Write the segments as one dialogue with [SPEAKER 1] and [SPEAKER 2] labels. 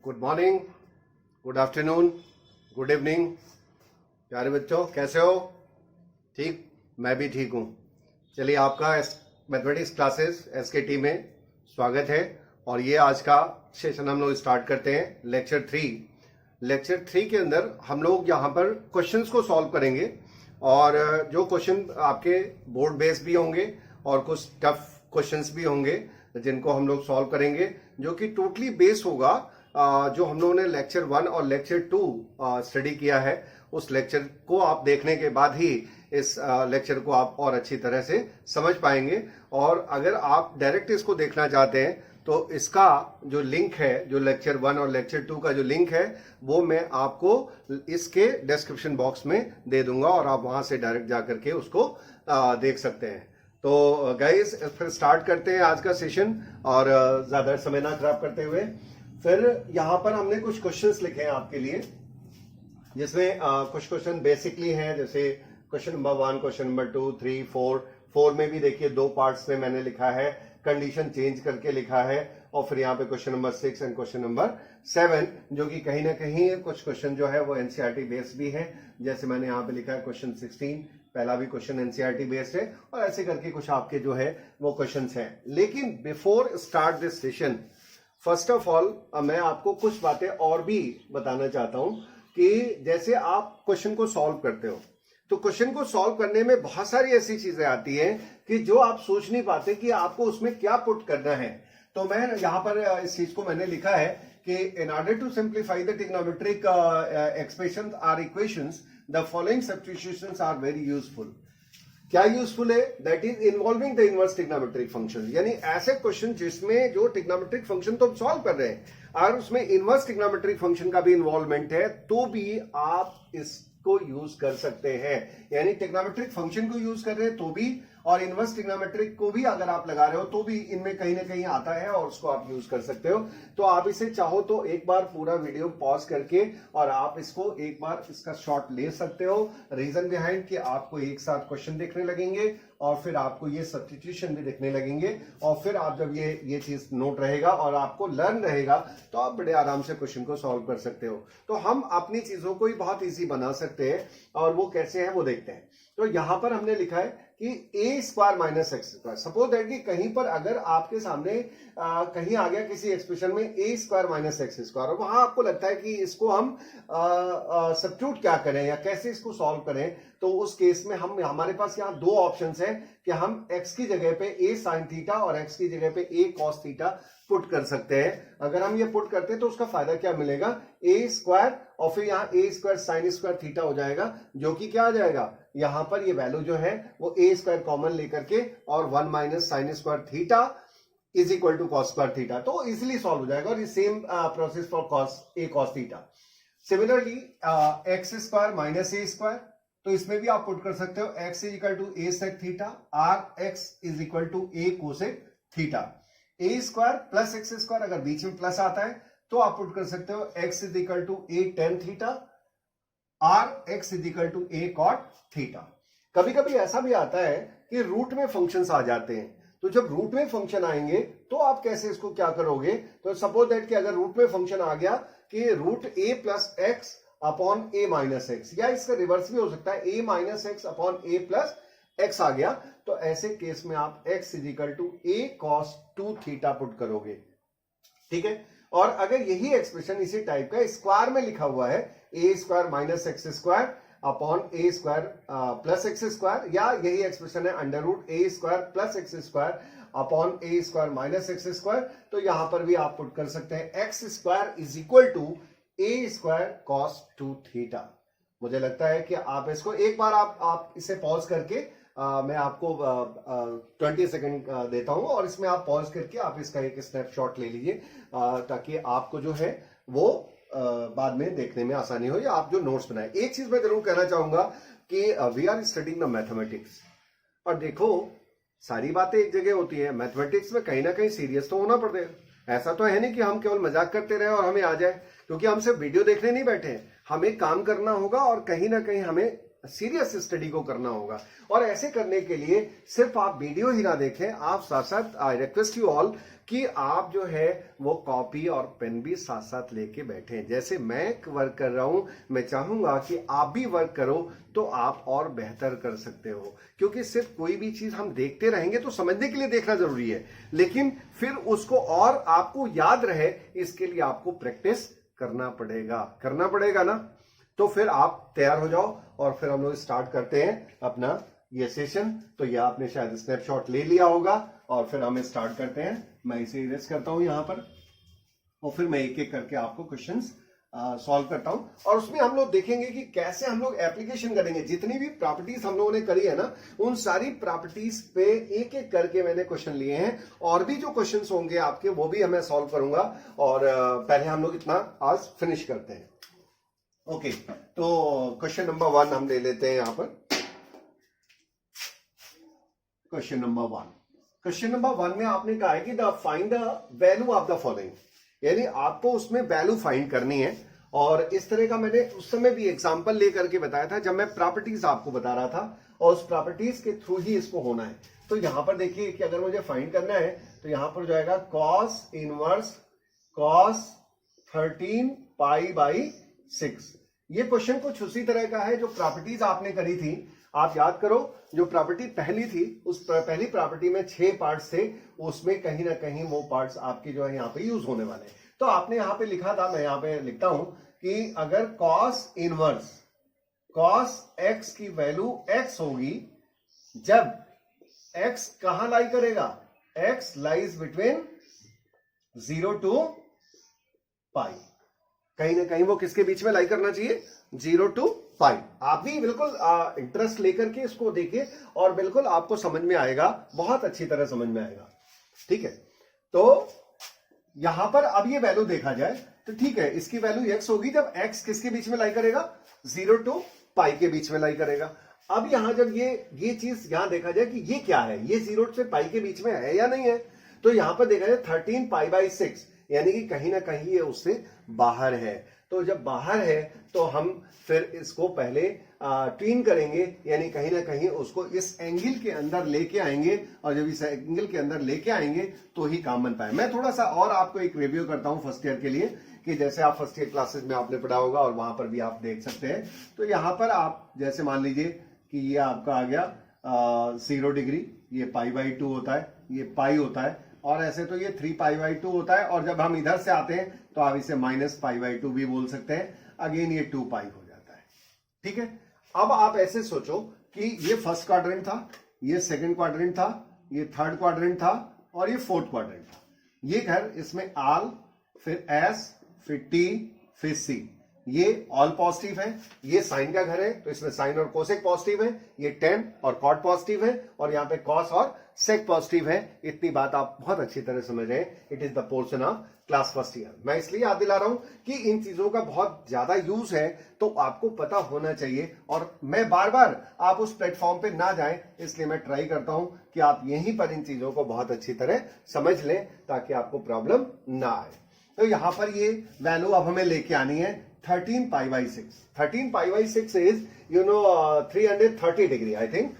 [SPEAKER 1] Good morning, good afternoon, good evening. प्यारे बच्चों, कैसे हो? ठीक, मैं भी ठीक हूँ। चलिए, आपका मैथमेटिक्स क्लासेस SKT में स्वागत है। और ये आज का सेशन हम लोग स्टार्ट करते हैं। लेक्चर 3 के अंदर हम लोग यहाँ पर क्वेश्चंस को सॉल्व करेंगे। और जो क्वेश्चन आपके बोर्ड बेस्ड भी होंगे और कुछ टफ क्वेश्चंस भी होंगे जिनको हम लोग सॉल्व करेंगे, जो कि टोटली बेस होगा जो हम लोगों ने लेक्चर 1 और लेक्चर 2 स्टडी किया है। उस लेक्चर को आप देखने के बाद ही इस लेक्चर को आप और अच्छी तरह से समझ पाएंगे। और अगर आप डायरेक्ट इसको देखना चाहते हैं तो इसका जो लिंक है, जो लेक्चर 1 और लेक्चर 2 का जो लिंक है, वो मैं आपको इसके डिस्क्रिप्शन बॉक्स में दे दूंगा और आप वहां से डायरेक्ट जाकर के उसको देख सकते हैं। तो गाइस, फिर स्टार्ट करते हैं आज का सेशन और ज्यादा समय ना खराब करते हुए। फिर यहाँ पर हमने कुछ क्वेश्चंस लिखे हैं आपके लिए, जिसमें कुछ क्वेश्चन बेसिकली हैं, जैसे क्वेश्चन नंबर 1, क्वेश्चन नंबर 2, 3, 4 में भी देखिए 2 पार्ट्स में मैंने लिखा है, कंडीशन चेंज करके लिखा है। और फिर यहाँ पे question number 6 and question number 7, जो कि कहीं ना कहीं कुछ क्वेश्चन जो है वो एनसीईआरटी बेस्ड भी है। जैसे मैंने यहाँ पे लिखा है क्वेश्चन 16, पहला भी क्वेश्चन एनसीईआरटी बेस्ड है। और ऐसे करके कुछ आपके जो है वो क्वेश्चन हैं। लेकिन before start this session, first of all मैं आपको कुछ बातें और भी बताना चाहता हूं कि जैसे आप क्वेश्चन को सॉल्व करते हो, तो क्वेश्चन को सॉल्व करने में बहुत सारी ऐसी चीजें आती हैं कि जो आप सोच नहीं पाते कि आपको उसमें क्या पुट करना है। तो मैं यहाँ पर इस चीज को मैंने लिखा है कि in order to simplify the trigonometric expressions or equations, the following substitutions are very useful. क्या यूजफुल है? That is involving the inverse trigonometric function. यानी ऐसे क्वेश्चन जिसमें जो ट्रिग्नोमेट्रिक फंक्शन तो हम सॉल्व कर रहे हैं और उसमें इनवर्स ट्रिग्नोमेट्रिक फंक्शन का भी इन्वॉल्वमेंट है, तो भी आप इसको यूज कर सकते हैं। यानी ट्रिग्नोमेट्रिक फंक्शन को यूज कर रहे हैं तो भी, और इनवर्स ट्रिग्नोमेट्रिक को भी अगर आप लगा रहे हो तो भी इनमें कहीं ना कहीं आता है और उसको आप यूज कर सकते हो। तो आप इसे चाहो तो एक बार पूरा वीडियो पॉज करके और आप इसको एक बार इसका शॉट ले सकते हो। रीजन बिहाइंड कि आपको एक साथ क्वेश्चन देखने लगेंगे और फिर आपको ये सब्स्टिट्यूशन भी देखने लगेंगे, और फिर आप जब ये चीज नोट रहेगा और आपको लर्न रहेगा तो आप बड़े आराम से क्वेश्चन को सॉल्व कर सकते हो। तो हम अपनी चीजों को ही बहुत इजी बना सकते हैं, और वो कैसे है वो देखते हैं। तो यहां पर हमने लिखा है कि a² - x²। सपोज दैट कि कहीं पर अगर आपके सामने कहीं आ गया किसी एक्सप्रेशन में a² - x², और वहां आपको लगता है कि इसको हम सब्स्टिट्यूट क्या करें या कैसे इसको सॉल्व करें, तो उस केस में हमारे पास यहाँ 2 ऑप्शंस हैं कि हम x की जगह पे a sin थीटा और x की जगह पे a cos थीटा पुट कर सकते हैं। अगर हम ये पुट करते हैं तो उसका फायदा क्या मिलेगा? a² और फिर यहाँ a² sin² थीटा हो जाएगा, जो कि क्या आ जाएगा, यहां पर ये वैल्यू जो है वो a² कॉमन लेकर के और 1 - sin² theta is equal to cos² theta, तो इजिली सॉल्व हो जाएगा। और ये same process for a cos theta. Similarly x² - a², तो इसमें भी आप पुट कर सकते हो x is equal to a sec theta, r x is equal to a cosec theta. a² plus x², अगर बीच में प्लस आता है तो आप पुट कर सकते हो x is equal to a tan theta, r x is equal to a cot theta. कभी कभी ऐसा भी आता है कि रूट में फंक्शंस आ जाते हैं, तो जब रूट में फंक्शन आएंगे तो आप कैसे इसको क्या करोगे? तो सपोज दैट कि अगर रूट में फंक्शन आ गया कि root a plus x upon a minus x, या इसका रिवर्स भी हो सकता है, a minus x upon a plus x आ गया, तो ऐसे केस में आप x is equal to a cos 2 theta put करोगे। ठीक है। और अगर यही एक्सप्रेशन इसी टाइप का स्क्वायर में लिखा हुआ है, a² - x² upon a² plus x², या यही एक्सप्रेशन है under root a² plus x² upon a² - x², तो यहां पर भी आप पुट कर सकते हैं x² is equal to a² cos 2 theta. मुझे लगता है कि आप इसको एक बार आप इसे पॉज करके मैं आपको 20 सेकंड देता हूं, और इसमें आप पॉज करके आप इसका एक स्नैपशॉट ले लीजिए, ताकि आपको जो है वो बाद में देखने में आसानी हो, या आप जो नोट्स बनाए। एक चीज मैं जरूर कहना चाहूंगा कि we are studying the mathematics, और देखो सारी बातें एक जगह होती है, मैथमेटिक्स में कहीं ना कहीं सीरियस तो होना पड़ेगा। ऐसा तो है नहीं कि हम केवल मजाक करते रहे और हमें आ जाए, क्योंकि हम सिर्फ वीडियो देखने नहीं बैठे हैं, हमें काम करना होगा और कहीं ना कहीं हमें सीरियस स्टडी को करना होगा। और ऐसे करने के लिए सिर्फ आप वीडियो ही ना देखें, आप साथ साथ आई रिक्वेस्ट यू ऑल कि आप जो है वो कॉपी और पेन भी साथ साथ लेके बैठे। जैसे मैं वर्क कर रहा हूं, मैं चाहूंगा कि आप भी वर्क करो तो आप और बेहतर कर सकते हो। क्योंकि सिर्फ कोई भी चीज हम देखते रहेंगे तो समझने के लिए देखना जरूरी है, लेकिन फिर उसको और आपको याद रहे इसके लिए आपको प्रैक्टिस करना पड़ेगा ना। तो फिर आप तैयार हो जाओ और फिर हम लोग स्टार्ट करते हैं अपना ये सेशन। तो ये आपने शायद स्नैपशॉट ले लिया होगा और फिर हम स्टार्ट करते हैं। मैं इसे इरेज करता हूं यहां पर और फिर मैं एक एक करके आपको क्वेश्चंस सॉल्व करता हूं और उसमें हम लोग देखेंगे कि कैसे हम लोग एप्लीकेशन करेंगे। जितनी भी प्रॉपर्टीज हम लोगों ने करी है ना, उन सारी प्रॉपर्टीज पे एक एक करके मैंने क्वेश्चन लिए हैं और भी जो क्वेश्चंस होंगे आपके वो भी मैं सॉल्व करूंगा। और पहले हम लोग इतना आज फिनिश करते हैं। ओके, तो क्वेश्चन नंबर 1 हम ले लेते हैं यहां पर। क्वेश्चन नंबर 1 में आपने कहा है कि find the value of the following, यानी आपको उसमें वैल्यू फाइंड करनी है। और इस तरह का मैंने उस समय भी एग्जांपल लेकर के बताया था जब मैं प्रॉपर्टीज आपको बता रहा था, और उस प्रॉपर्टीज के थ्रू ही इसको होना है। तो यहां पर देखिए कि अगर मुझे फाइंड करना है तो यहां पर जाएगा cos inverse cos 13 pi by 6। ये क्वेश्चन कुछ उसी तरह का है जो प्रॉपर्टीज आपने करी थी। आप याद करो, जो प्रॉपर्टी पहली थी उस पहली प्रॉपर्टी में 6 पार्ट्स थे, उसमें कहीं ना कहीं वो पार्ट्स आपके जो है यहाँ पे यूज होने वाले। तो आपने यहाँ पे लिखा था, मैं यहाँ पे लिखता हूं कि अगर cos इनवर्स cos x की वैल्यू x होगी, जब x कहां लाई करेगा, x लाइज बिटवीन 0 to पाई, कहीं ना कहीं वो किसके बीच में लाई करना चाहिए, 0 to पाई। आप भी बिल्कुल इंटरेस्ट लेकर के इसको देखिए और बिल्कुल आपको समझ में आएगा, बहुत अच्छी तरह समझ में आएगा। ठीक है, तो यहां पर अब ये वैल्यू देखा जाए तो ठीक है, इसकी वैल्यू x होगी जब x किसके बीच में लाई करेगा, 0 to पाई के बीच में लाई करेगा। अब यहां जब ये चीज यहां देखा जाए कि ये क्या है, ये 0 से पाई के बीच में है या नहीं है, तो यहां पर देखा जाए 13 पाई बाई 6, यानी कि कहीं ना कहीं ये उससे बाहर है। तो जब बाहर है तो हम फिर इसको पहले ट्विन करेंगे, यानी कहीं ना कहीं उसको इस एंगल के अंदर लेके आएंगे, और जब इस एंगल के अंदर लेके आएंगे तो ही काम बन पाए। मैं थोड़ा सा और आपको एक रिव्यू करता हूं फर्स्ट ईयर के लिए, कि जैसे आप फर्स्ट ईयर क्लासेस में आपने पढ़ा होगा और वहां पर भी आप देख सकते हैं। तो यहां पर आप जैसे मान लीजिए कि ये आपका आ गया 0 डिग्री, ये पाई बाई 2 होता है, ये पाई होता है, और ऐसे तो ये 3 पाई बाई 2 होता है। और जब हम इधर से आते हैं तो आप इसे माइनस पाई बाई 2 भी बोल सकते हैं। अगेन ये 2 पाई हो जाता है। ठीक है, अब आप ऐसे सोचो कि ये फर्स्ट क्वाड्रेंट था, ये सेकंड क्वाड्रेंट था, ये थर्ड क्वाड्रेंट था और ये फोर्थ क्वाड्रेंट था। ये घर, इसमें आल, फिर एस, फिर टी, फिर सी, ये ऑल पॉजिटिव है। ये साइन का घर है तो इसमें साइन और कोसेक पॉजिटिव है, ये टेन और कॉट पॉजिटिव है, और यहाँ पे कॉस और सेक पॉजिटिव है। इतनी बात आप बहुत अच्छी तरह समझ रहे हैं। It is the portion of class first year. मैं इसलिए याद दिला रहा हूं कि इन चीजों का बहुत ज्यादा यूज है, तो आपको पता होना चाहिए। और मैं बार बार आप उस प्लेटफॉर्म पे ना जाएं, इसलिए मैं ट्राई करता हूं कि आप यहीं पर इन चीजों को बहुत अच्छी तरह समझ लें ताकि आपको प्रॉब्लम ना आए। तो यहां पर ये वैल्यू अब हमें लेके आनी है 13 pi by 6। 13 pi by 6 is 330 degree. I think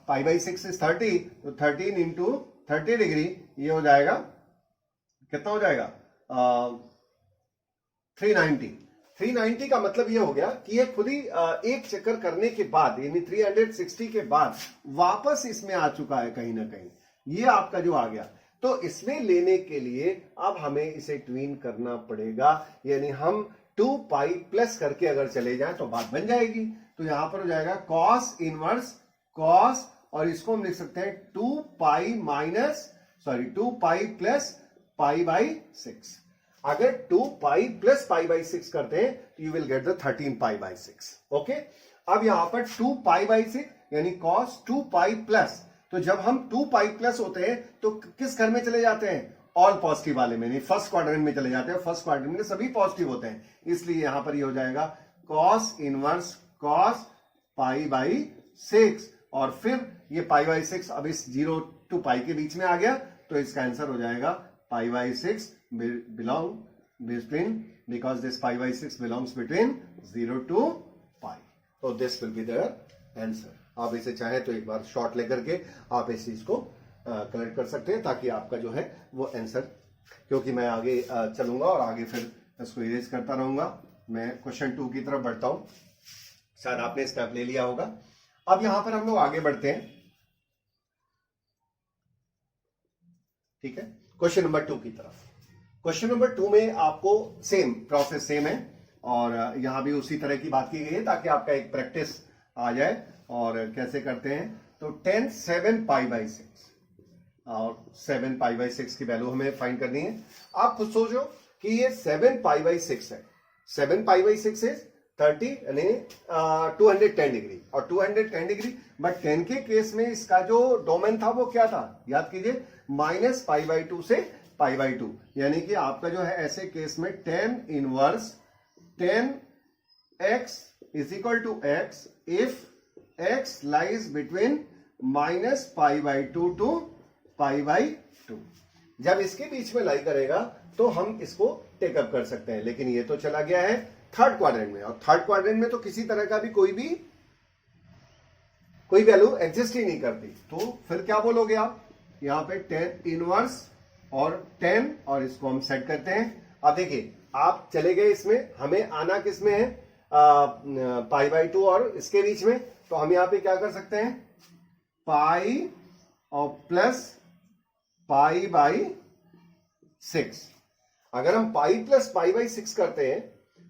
[SPEAKER 1] pi by 6 is 30, तो 13 इंटू 30 डिग्री ये हो जाएगा, कितना हो जाएगा 390। 390 का मतलब ये हो गया कि ये खुद ही एक चक्कर करने के बाद, यानी 360 के बाद वापस इसमें आ चुका है कहीं ना कहीं, ये आपका जो आ गया। तो इसमें लेने के लिए अब हमें इसे ट्वीन करना पड़ेगा, यानी हम 2 पाई प्लस करके अगर चले जाएं तो बात बन जाएगी। तो यहां पर हो जाएगा cos इनवर्स cos, और इसको हम लिख सकते हैं 2 पाई प्लस पाई बाई 6। अगर 2 पाई प्लस पाई बाई 6 करते हैं तो you will get the 13 pi by 6। Okay, अब यहां पर 2 पाई बाई 6 यानी cos 2 पाई प्लस, तो जब हम 2 पाई प्लस होते हैं तो किस घर में चले जाते हैं, ऑल पॉजिटिव वाले में, नहीं फर्स्ट क्वाड्रेंट में चले जाते हैं। फर्स्ट क्वाड्रेंट में सभी पॉजिटिव होते हैं, इसलिए यहां पर ये हो जाएगा cos inverse cos pi by 6, और फिर ये पाई बाई 6 अब इस 0 to पाई के बीच में आ गया, तो इसका आंसर हो जाएगा pi by 6 belong between, because this pi by 6 belongs between 0 to पाई। तो this will be the answer. आप इसे चाहे तो एक बार शॉर्ट लेकर के आप इस चीज को कलेक्ट कर सकते हैं, ताकि आपका जो है वो आंसर, क्योंकि मैं आगे चलूंगा और आगे फिर इसको इरेज करता रहूंगा। मैं क्वेश्चन 2 की तरफ बढ़ता हूं, शायद आपने स्टेप ले लिया होगा। अब यहां पर हम लोग आगे बढ़ते हैं, ठीक है, क्वेश्चन नंबर 2 की तरफ। क्वेश्चन नंबर 2 में आपको सेम प्रोसेस सेम है, और यहां भी उसी तरह की बात की गई है, ताकि आपका एक प्रैक्टिस आ जाए। और कैसे करते हैं, तो 10 7 π/6 और 7 π/6 की वैल्यू हमें फाइंड करनी है। आप खुद सोचो कि ये 7 π/6 है, 7 π/6 इज 30 यानी 210 डिग्री और 210 डिग्री, बट 10 के केस में इसका जो डोमेन था वो क्या था, याद कीजिए, -π/2 से π/2, यानी कि आपका जो है ऐसे केस में tan inverse 10x is equal to x if x lies between -π/2 to π/2। जब इसके बीच में लाई करेगा तो हम इसको टेकअप कर सकते हैं, लेकिन ये तो चला गया है थर्ड क्वाड्रेंट में, और थर्ड क्वाड्रेंट में तो किसी तरह का भी कोई वैल्यू एग्जिस्ट ही नहीं करती। तो फिर क्या बोलोगे आप, यहां पे 10 इनवर्स और 10, और इसको हम सेट करते हैं। अब देखिए आप चले गए इसमें, हमें आना किस में है, π/2 और इसके बीच में, तो हम यहां पे क्या कर सकते हैं, पाई और प्लस π/6। अगर हम पाई प्लस π/6 करते हैं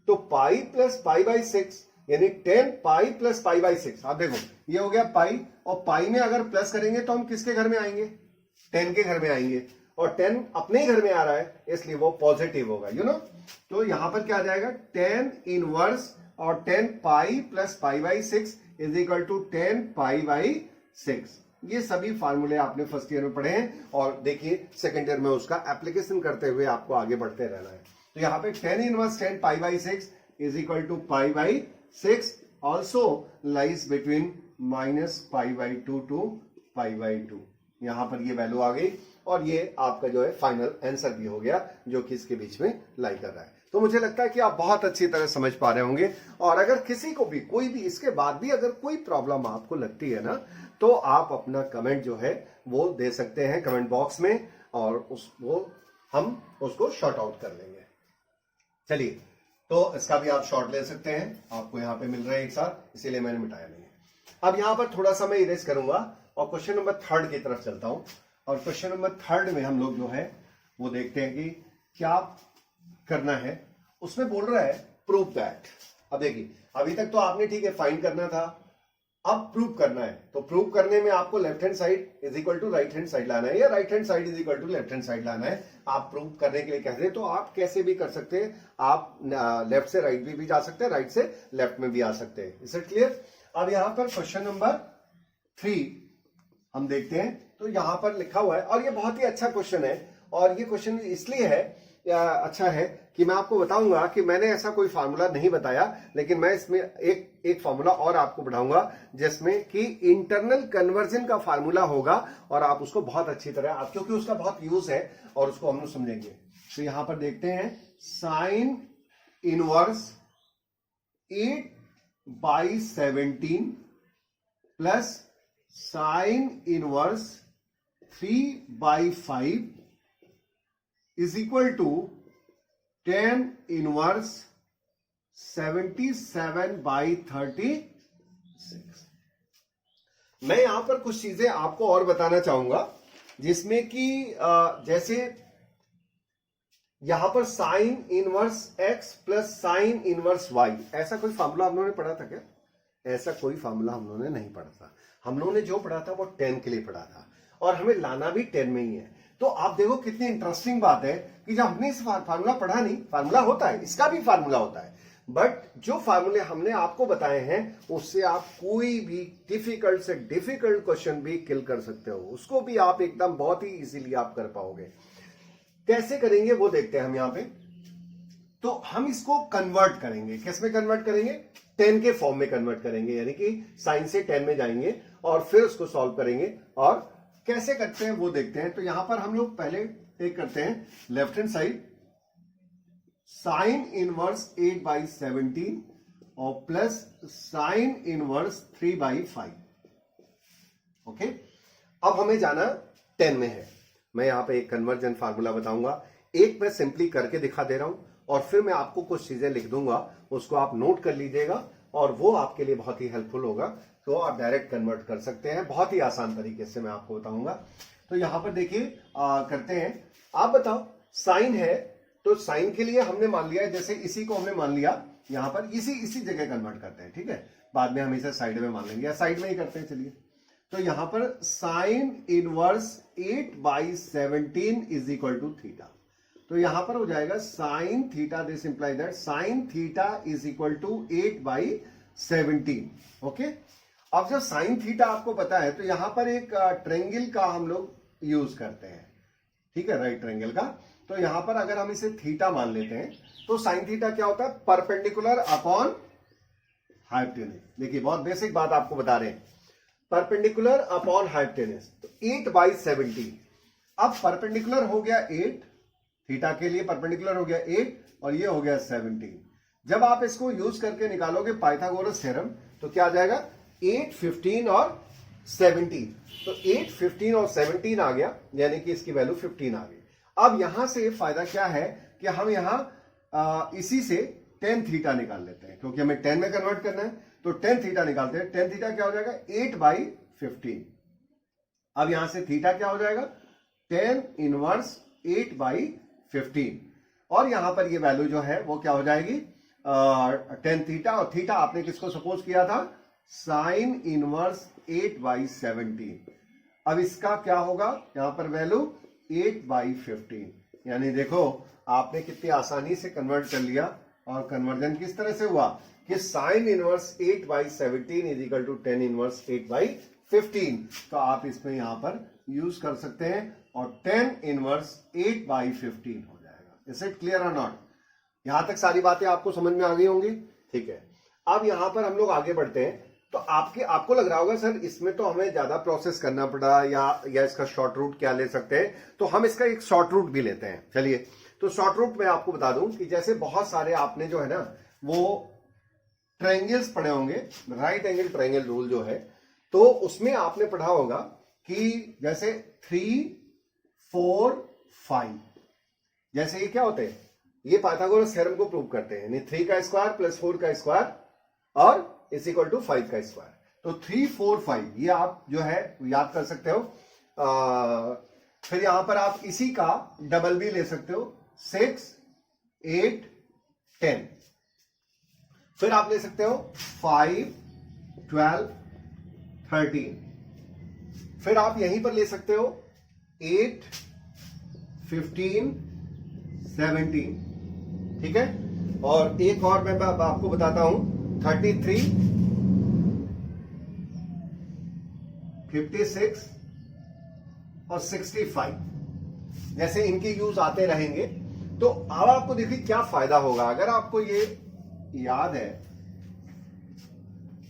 [SPEAKER 1] तो पाई प्लस π/6 यानी 10 पाई प्लस π/6। आप देखो ये हो गया पाई, और पाई में अगर प्लस करेंगे तो हम किसके घर में आएंगे, 10 के घर में आएंगे, और 10 अपने ही घर में आ रहा है इसलिए वो पॉजिटिव होगा, यू नो। तो यहां पर क्या आ जाएगा, 10 इनवर्स और 10 pi plus π/6 is equal to 10 π/6। ये सभी फार्मूले आपने फर्स्ट ईयर में पढ़े हैं, और देखिए सेकेंड ईयर में उसका एप्लीकेशन करते हुए आपको आगे बढ़ते रहना है। तो यहां पे 10 inverse 10 π/6 is equal to π/6 also lies between -π/2 to π/2। यहां पर ये वैल्यू आ गई, और ये आपका जो है फाइनल आंसर भी हो गया, जो कि इसके बीच में लाई कर रहा है। तो मुझे लगता है कि आप बहुत अच्छी तरह समझ पा रहे होंगे, और अगर किसी को भी कोई भी इसके बाद भी अगर कोई प्रॉब्लम आपको लगती है ना, तो आप अपना कमेंट जो है वो दे सकते हैं कमेंट बॉक्स में, और हम उसको शॉर्ट आउट कर लेंगे। चलिए, तो इसका भी आप शॉर्ट ले सकते हैं, आपको यहाँ पे मिल रहा है एक साथ, इसीलिए मैंने मिटाया नहीं है। अब यहाँ पर थोड़ा सा मैं इरेज करूंगा और क्वेश्चन नंबर 3 की तरफ चलता हूं, और क्वेश्चन नंबर 3 में हम लोग जो है वो देखते हैं कि क्या करना है। उसमें बोल रहा है प्रूव दैट। अब देखिए अभी तक तो आपने ठीक है फाइंड करना था, अब प्रूव करना है। तो प्रूव करने में आपको left hand side is equal to right hand side लाना है, या right hand side is equal to left hand side लाना है। आप प्रूव करने के लिए कहते हैं तो आप कैसे भी कर सकते हैं, आप लेफ्ट से राइट भी जा सकते हैं, राइट से लेफ्ट में भी आ सकते हैं। Is it clear. अब यहां पर क्वेश्चन नंबर 3 हम देखते हैं, तो यहां पर लिखा हुआ है, और ये बहुत ही अच्छा क्वेश्चन है, और ये क्वेश्चन इसलिए है अच्छा है कि मैं आपको बताऊंगा कि मैंने ऐसा कोई फार्मूला नहीं बताया, लेकिन मैं इसमें एक फार्मूला और आपको बढ़ाऊंगा, जिसमें कि इंटरनल कन्वर्जन का फार्मूला होगा, और आप उसको बहुत अच्छी तरह, आप क्योंकि उसका बहुत यूज है और उसको हम लोग समझेंगे। तो यहां पर देखते हैं, sign inverse 8/17 plus sine inverse 3/5 is equal to tan inverse 77/36। मैं यहां पर कुछ चीजें आपको और बताना चाहूंगा, जिसमें कि जैसे यहां पर sine inverse x plus sine inverse y, ऐसा कोई फार्मूला हम लोगों ने पढ़ा था क्या? ऐसा कोई फार्मूला हम लोगों ने नहीं पढ़ा था। हम लोगों ने जो पढ़ा था वो 10 के लिए पढ़ा था, और हमें लाना भी 10 में ही है। तो आप देखो कितनी इंटरेस्टिंग बात है कि जब हमने इस फार्मूला पढ़ा नहीं, फार्मूला होता है, इसका भी फार्मूला होता है, बट जो फार्मूले हमने आपको बताए हैं उससे आप कोई भी डिफिकल्ट से डिफिकल्ट क्वेश्चन भी किल कर सकते हो, उसको भी आप एकदम बहुत ही इजीली आप कर पाओगे। कैसे करेंगे वो देखते हैं हम यहाँ पे। तो हम इसको कन्वर्ट करेंगे, किस में कन्वर्ट करेंगे, 10 के फॉर्म में कन्वर्ट करेंगे, यानी कि साइन से 10 में जाएंगे और फिर उसको सॉल्व करेंगे, और कैसे करते हैं वो देखते हैं। तो यहां पर हम लोग पहले एक करते हैं left hand side, sign inverse 8/17 और प्लस साइन इनवर्स 3/5। ओके, अब हमें जाना 10 में है। मैं यहाँ पे एक कन्वर्जन फार्मूला बताऊंगा, एक मैं सिंपली करके दिखा दे रहा हूं और फिर मैं आपको कुछ चीजें लिख दूंगा, उसको आप नोट कर लीजिएगा और वो आपके लिए बहुत ही हेल्पफुल होगा। तो आप डायरेक्ट कन्वर्ट कर सकते हैं, बहुत ही आसान तरीके से मैं आपको बताऊंगा। तो यहां पर देखिए करते हैं। आप बताओ साइन है, तो साइन के लिए हमने मान लिया है, जैसे इसी को हमने मान लिया यहां पर, इसी जगह कन्वर्ट करते हैं, ठीक है। बाद में हम इसे साइड में मान लेंगे या साइड में ही करते हैं। चलिए, तो यहां पर sine inverse 8/17 is equal to theta. तो यहां पर हो जाएगा sine theta, this imply that sine theta is equal to 8/17। Okay, अब जब साइन थीटा आपको पता है तो यहां पर एक ट्रायंगल का हम लोग यूज करते हैं, ठीक है, राइट ट्रायंगल का। तो यहां पर अगर हम इसे थीटा मान लेते हैं तो साइन थीटा क्या होता है, परपेंडिकुलर अपॉन हाइपोटेनस। देखिए बहुत बेसिक बात आपको बता रहे हैं, परपेंडिकुलर अपॉन हाइपोटेनस। तो 8/17, अब परपेंडिकुलर हो गया 8, थीटा के लिए परपेंडिकुलर हो गया 8 और ये हो गया 17। जब आप इसको यूज करके निकालोगे पाइथागोरस थ्योरम तो क्या आ जाएगा, 8, 15 और 17। तो 8, 15 और 17 आ गया, यानी कि इसकी वैल्यू 15 आ गई। अब यहां से फायदा क्या है कि हम यहां इसी से tan थीटा निकाल लेते हैं, क्योंकि हमें 10 में कन्वर्ट करना है। तो tan थीटा निकालते हैं। tan थीटा क्या हो जाएगा, 8/15। अब यहां से थीटा क्या हो जाएगा, tan इनवर्स 8/15। और यहां पर ये वैल्यू जो है वो क्या हो जाएगी, tan थीटा, और थीटा आपने किसको सपोज किया था, साइन इनवर्स 8/17। अब इसका क्या होगा, यहां पर वैल्यू 8/15। यानी देखो आपने कितनी आसानी से कन्वर्ट कर लिया। और कन्वर्जन किस तरह से हुआ कि sine inverse 8/17 is equal to tan inverse 8/15। तो आप इसमें यहां पर यूज कर सकते हैं और tan इनवर्स 8/15 हो जाएगा। इज इट क्लियर और नॉट? यहां तक सारी बातें आपको समझ में आ गई होंगी, ठीक है। अब यहां पर हम लोग आगे बढ़ते हैं। तो आपको लग रहा होगा सर इसमें तो हमें ज्यादा प्रोसेस करना पड़ा, या इसका शॉर्ट रूट क्या ले सकते हैं। तो हम इसका एक शॉर्ट रूट भी लेते हैं। चलिए, तो शॉर्ट रूट में आपको बता दूं कि जैसे बहुत सारे आपने जो है ना वो ट्रायंगल्स पढ़े होंगे, राइट एंगल ट्रायंगल रूल जो है, तो उसमें आपने पढ़ा होगा कि जैसे 3, 4, 5, जैसे ये क्या होते हैं, ये पाइथागोरस थ्योरम को प्रूव करते हैं, यानी 3 का स्क्वायर प्लस 4 का स्क्वायर और इज इक्वल टू 5 का स्क्वायर। तो 3, 4, 5 ये आप जो है याद कर सकते हो। फिर यहां पर आप इसी का डबल भी ले सकते हो, 6, 8, 10। फिर आप ले सकते हो 5, 12, 13। फिर आप यहीं पर ले सकते हो 8, 15, 17, ठीक है। और एक और मैं आपको बताता हूं, 33, 56 और 65। जैसे इनके यूज आते रहेंगे। तो अब आपको देखिए क्या फायदा होगा अगर आपको ये याद है,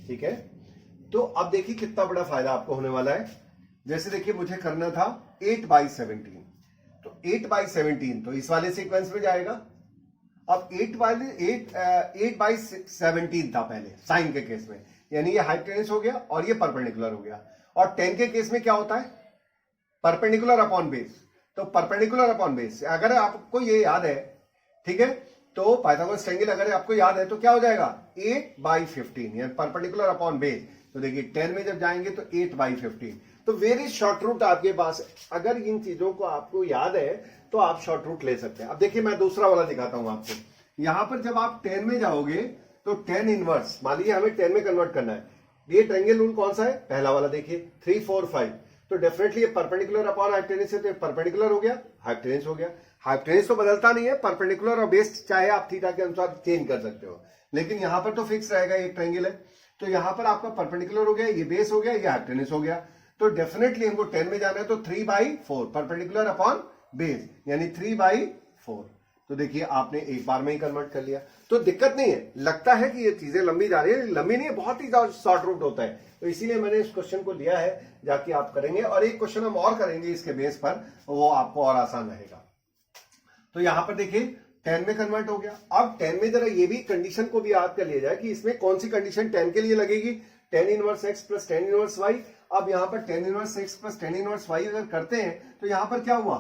[SPEAKER 1] ठीक है। तो अब देखिए कितना बड़ा फायदा आपको होने वाला है। जैसे देखिए मुझे करना था 8/17, तो 8/17 तो इस वाले सीक्वेंस में जाएगा। अब 8/17 था पहले साइन के केस में, यानी ये हाइपोटेनस हो गया और ये परपेंडिकुलर हो गया। और 10 के केस में क्या होता है, परपेंडिकुलर अपॉन बेस। तो परपेंडिकुलर अपॉन बेस अगर आपको ये याद है, ठीक है, तो पाइथागोरस ट्रायंगल अगर आपको याद है तो क्या हो जाएगा, 8/15 यानी परपेंडिकुलर अपॉन बेस। तो देखिए 10 में जब जाएंगे तो 8/15। तो वेरी शॉर्ट रूट आपके पास, अगर इन चीजों को आपको याद है तो आप शॉर्ट रूट ले सकते हैं। अब देखिए मैं दूसरा वाला दिखाता हूं आपको। यहां पर जब आप 10 में जाओगे तो tan इनवर्स, मान लीजिए हमें 10 में कन्वर्ट करना है। ये ट्रायंगल रूल कौन सा है, पहला वाला देखिए, 3, 4, 5। तो डेफिनेटली ये परपेंडिकुलर अपॉन हाइपोटेनस है, तो परपेंडिकुलर हो गया, हाइपोटेनस हो गया। हाइपोटेनस तो बदलता नहीं है, परपेंडिकुलर और बेस चाहे आप थीटा के अनुसार चेंज कर सकते हो, लेकिन यहां पर तो फिक्स रहेगा, एक ट्रायंगल है। तो यहां पर आपका परपेंडिकुलर हो गया, ये बेस हो गया, ये हाइपोटेनस हो गया। तो डेफिनेटली हमको 10 में जाना है, तो 3/4 परपेंडिकुलर अपॉन बेस यानी 3/4। तो देखिए आपने एक बार में ही कन्वर्ट कर लिया, तो दिक्कत नहीं है। लगता है कि ये चीजें लंबी जा रही है, लंबी नहीं है, बहुत ही शॉर्ट रूट होता है। तो इसीलिए मैंने इस क्वेश्चन को लिया है, जाके आप करेंगे। और एक क्वेश्चन हम और करेंगे इसके बेस पर, वो आपको और आसान रहेगा। तो यहां पर देखिए 10 में कन्वर्ट हो गया। अब 10 में जरा ये भी कंडीशन को भी याद कर लिया जाए कि इसमें कौन सी कंडीशन 10 के लिए लगेगी, tan inverse x plus tan inverse y। अब यहां पर tan inverse x plus tan inverse y अगर करते हैं तो यहां पर क्या हुआ,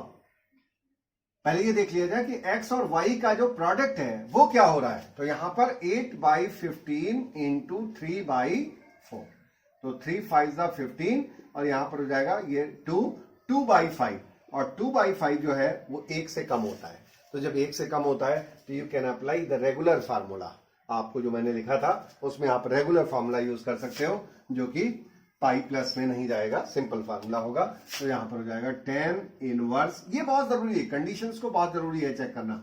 [SPEAKER 1] पहले ये देख लिया जाए कि x और y का जो प्रोडक्ट है वो क्या हो रहा है। तो यहां पर 8/15 इंटू 3/4, तो 3 5 15 और यहां पर हो जाएगा ये 2/5 और 2/5 जो है वो 1 से कम होता है। तो जब 1 से कम होता है तो you can apply the regular formula. आपको जो मैंने लिखा था उसमें आप रेगुलर फार्मूला यूज कर सकते हो, जो कि पाई प्लस में नहीं जाएगा, सिंपल फार्मूला होगा। तो यहां पर हो जाएगा tan इनवर्स, ये बहुत जरूरी है, कंडीशंस को बहुत जरूरी है चेक करना।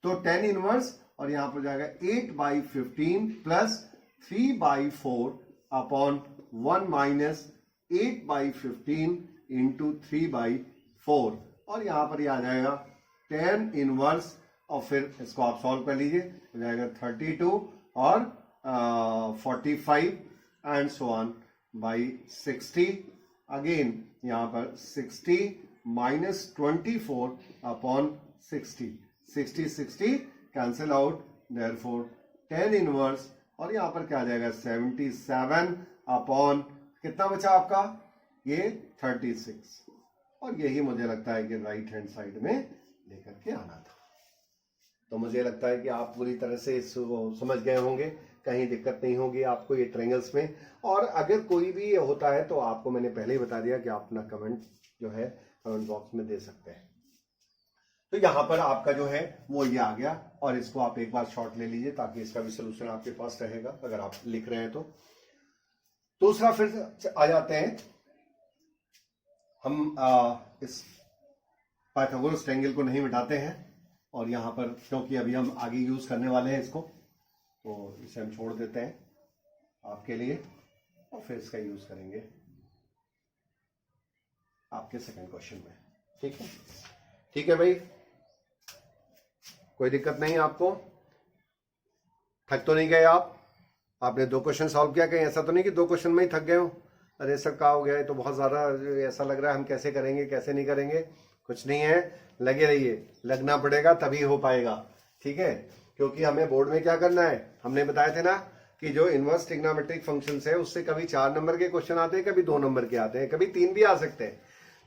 [SPEAKER 1] तो tan इनवर्स और यहां पर हो जाएगा 8/15 प्लस 3/4 अपॉन 1 माइनस 8/15 इंटू 3/4 और यहां पर ये आ जाएगा tan इनवर्स और फिर इसको आप सॉल्व कर लीजिए, हो जाएगा 32 और 45 and so on by 60। Again यहां पर 60 minus 24 upon 60, 60 cancel out, therefore tan inverse और यहां पर क्या आ जाएगा 77 अपॉन कितना बचा आपका, ये 36। और यही मुझे लगता है कि राइट हैंड साइड में लेकर के आना था। तो मुझे लगता है कि आप पूरी तरह से इसको समझ गए होंगे, कहीं दिक्कत नहीं होगी आपको ये ट्रायंगल्स में। और अगर कोई भी ये होता है तो आपको मैंने पहले ही बता दिया कि आप अपना कमेंट जो है कमेंट बॉक्स में दे सकते हैं। तो यहां पर आपका जो है वो ये आ गया और इसको आप एक बार शॉर्ट ले लीजिए ताकि इसका भी सोल्यूशन आपके पास रहेगा अगर आप लिख रहे हैं तो। दूसरा फिर आ जाते हैं हम इस पाइथागोरस ट्रायंगल को नहीं मिटाते हैं और यहां पर क्योंकि अभी हम आगे यूज करने वाले हैं इसको, तो इसे हम छोड़ देते हैं आपके लिए और फिर इसका यूज करेंगे आपके सेकंड क्वेश्चन में। ठीक है, ठीक है भाई, कोई दिक्कत नहीं आपको, थक तो नहीं गए आप? आपने 2 क्वेश्चन सॉल्व किया, कहीं ऐसा तो नहीं कि 2 क्वेश्चन में ही थक गए हो? अरे सर क्या हो गया, तो बहुत ज्यादा ऐसा लग रहा है, हम कैसे करेंगे कैसे नहीं करेंगे। कुछ नहीं है, लगे रहिए, लगना पड़ेगा तभी हो पाएगा। ठीक है, क्योंकि हमें बोर्ड में क्या करना है, हमने बताया थे ना कि जो इनवर्स ट्रिग्नोमेट्रिक फंक्शंस है उससे कभी 4 नंबर के क्वेश्चन आते हैं, कभी 2 नंबर के आते हैं, कभी 3 भी आ सकते हैं।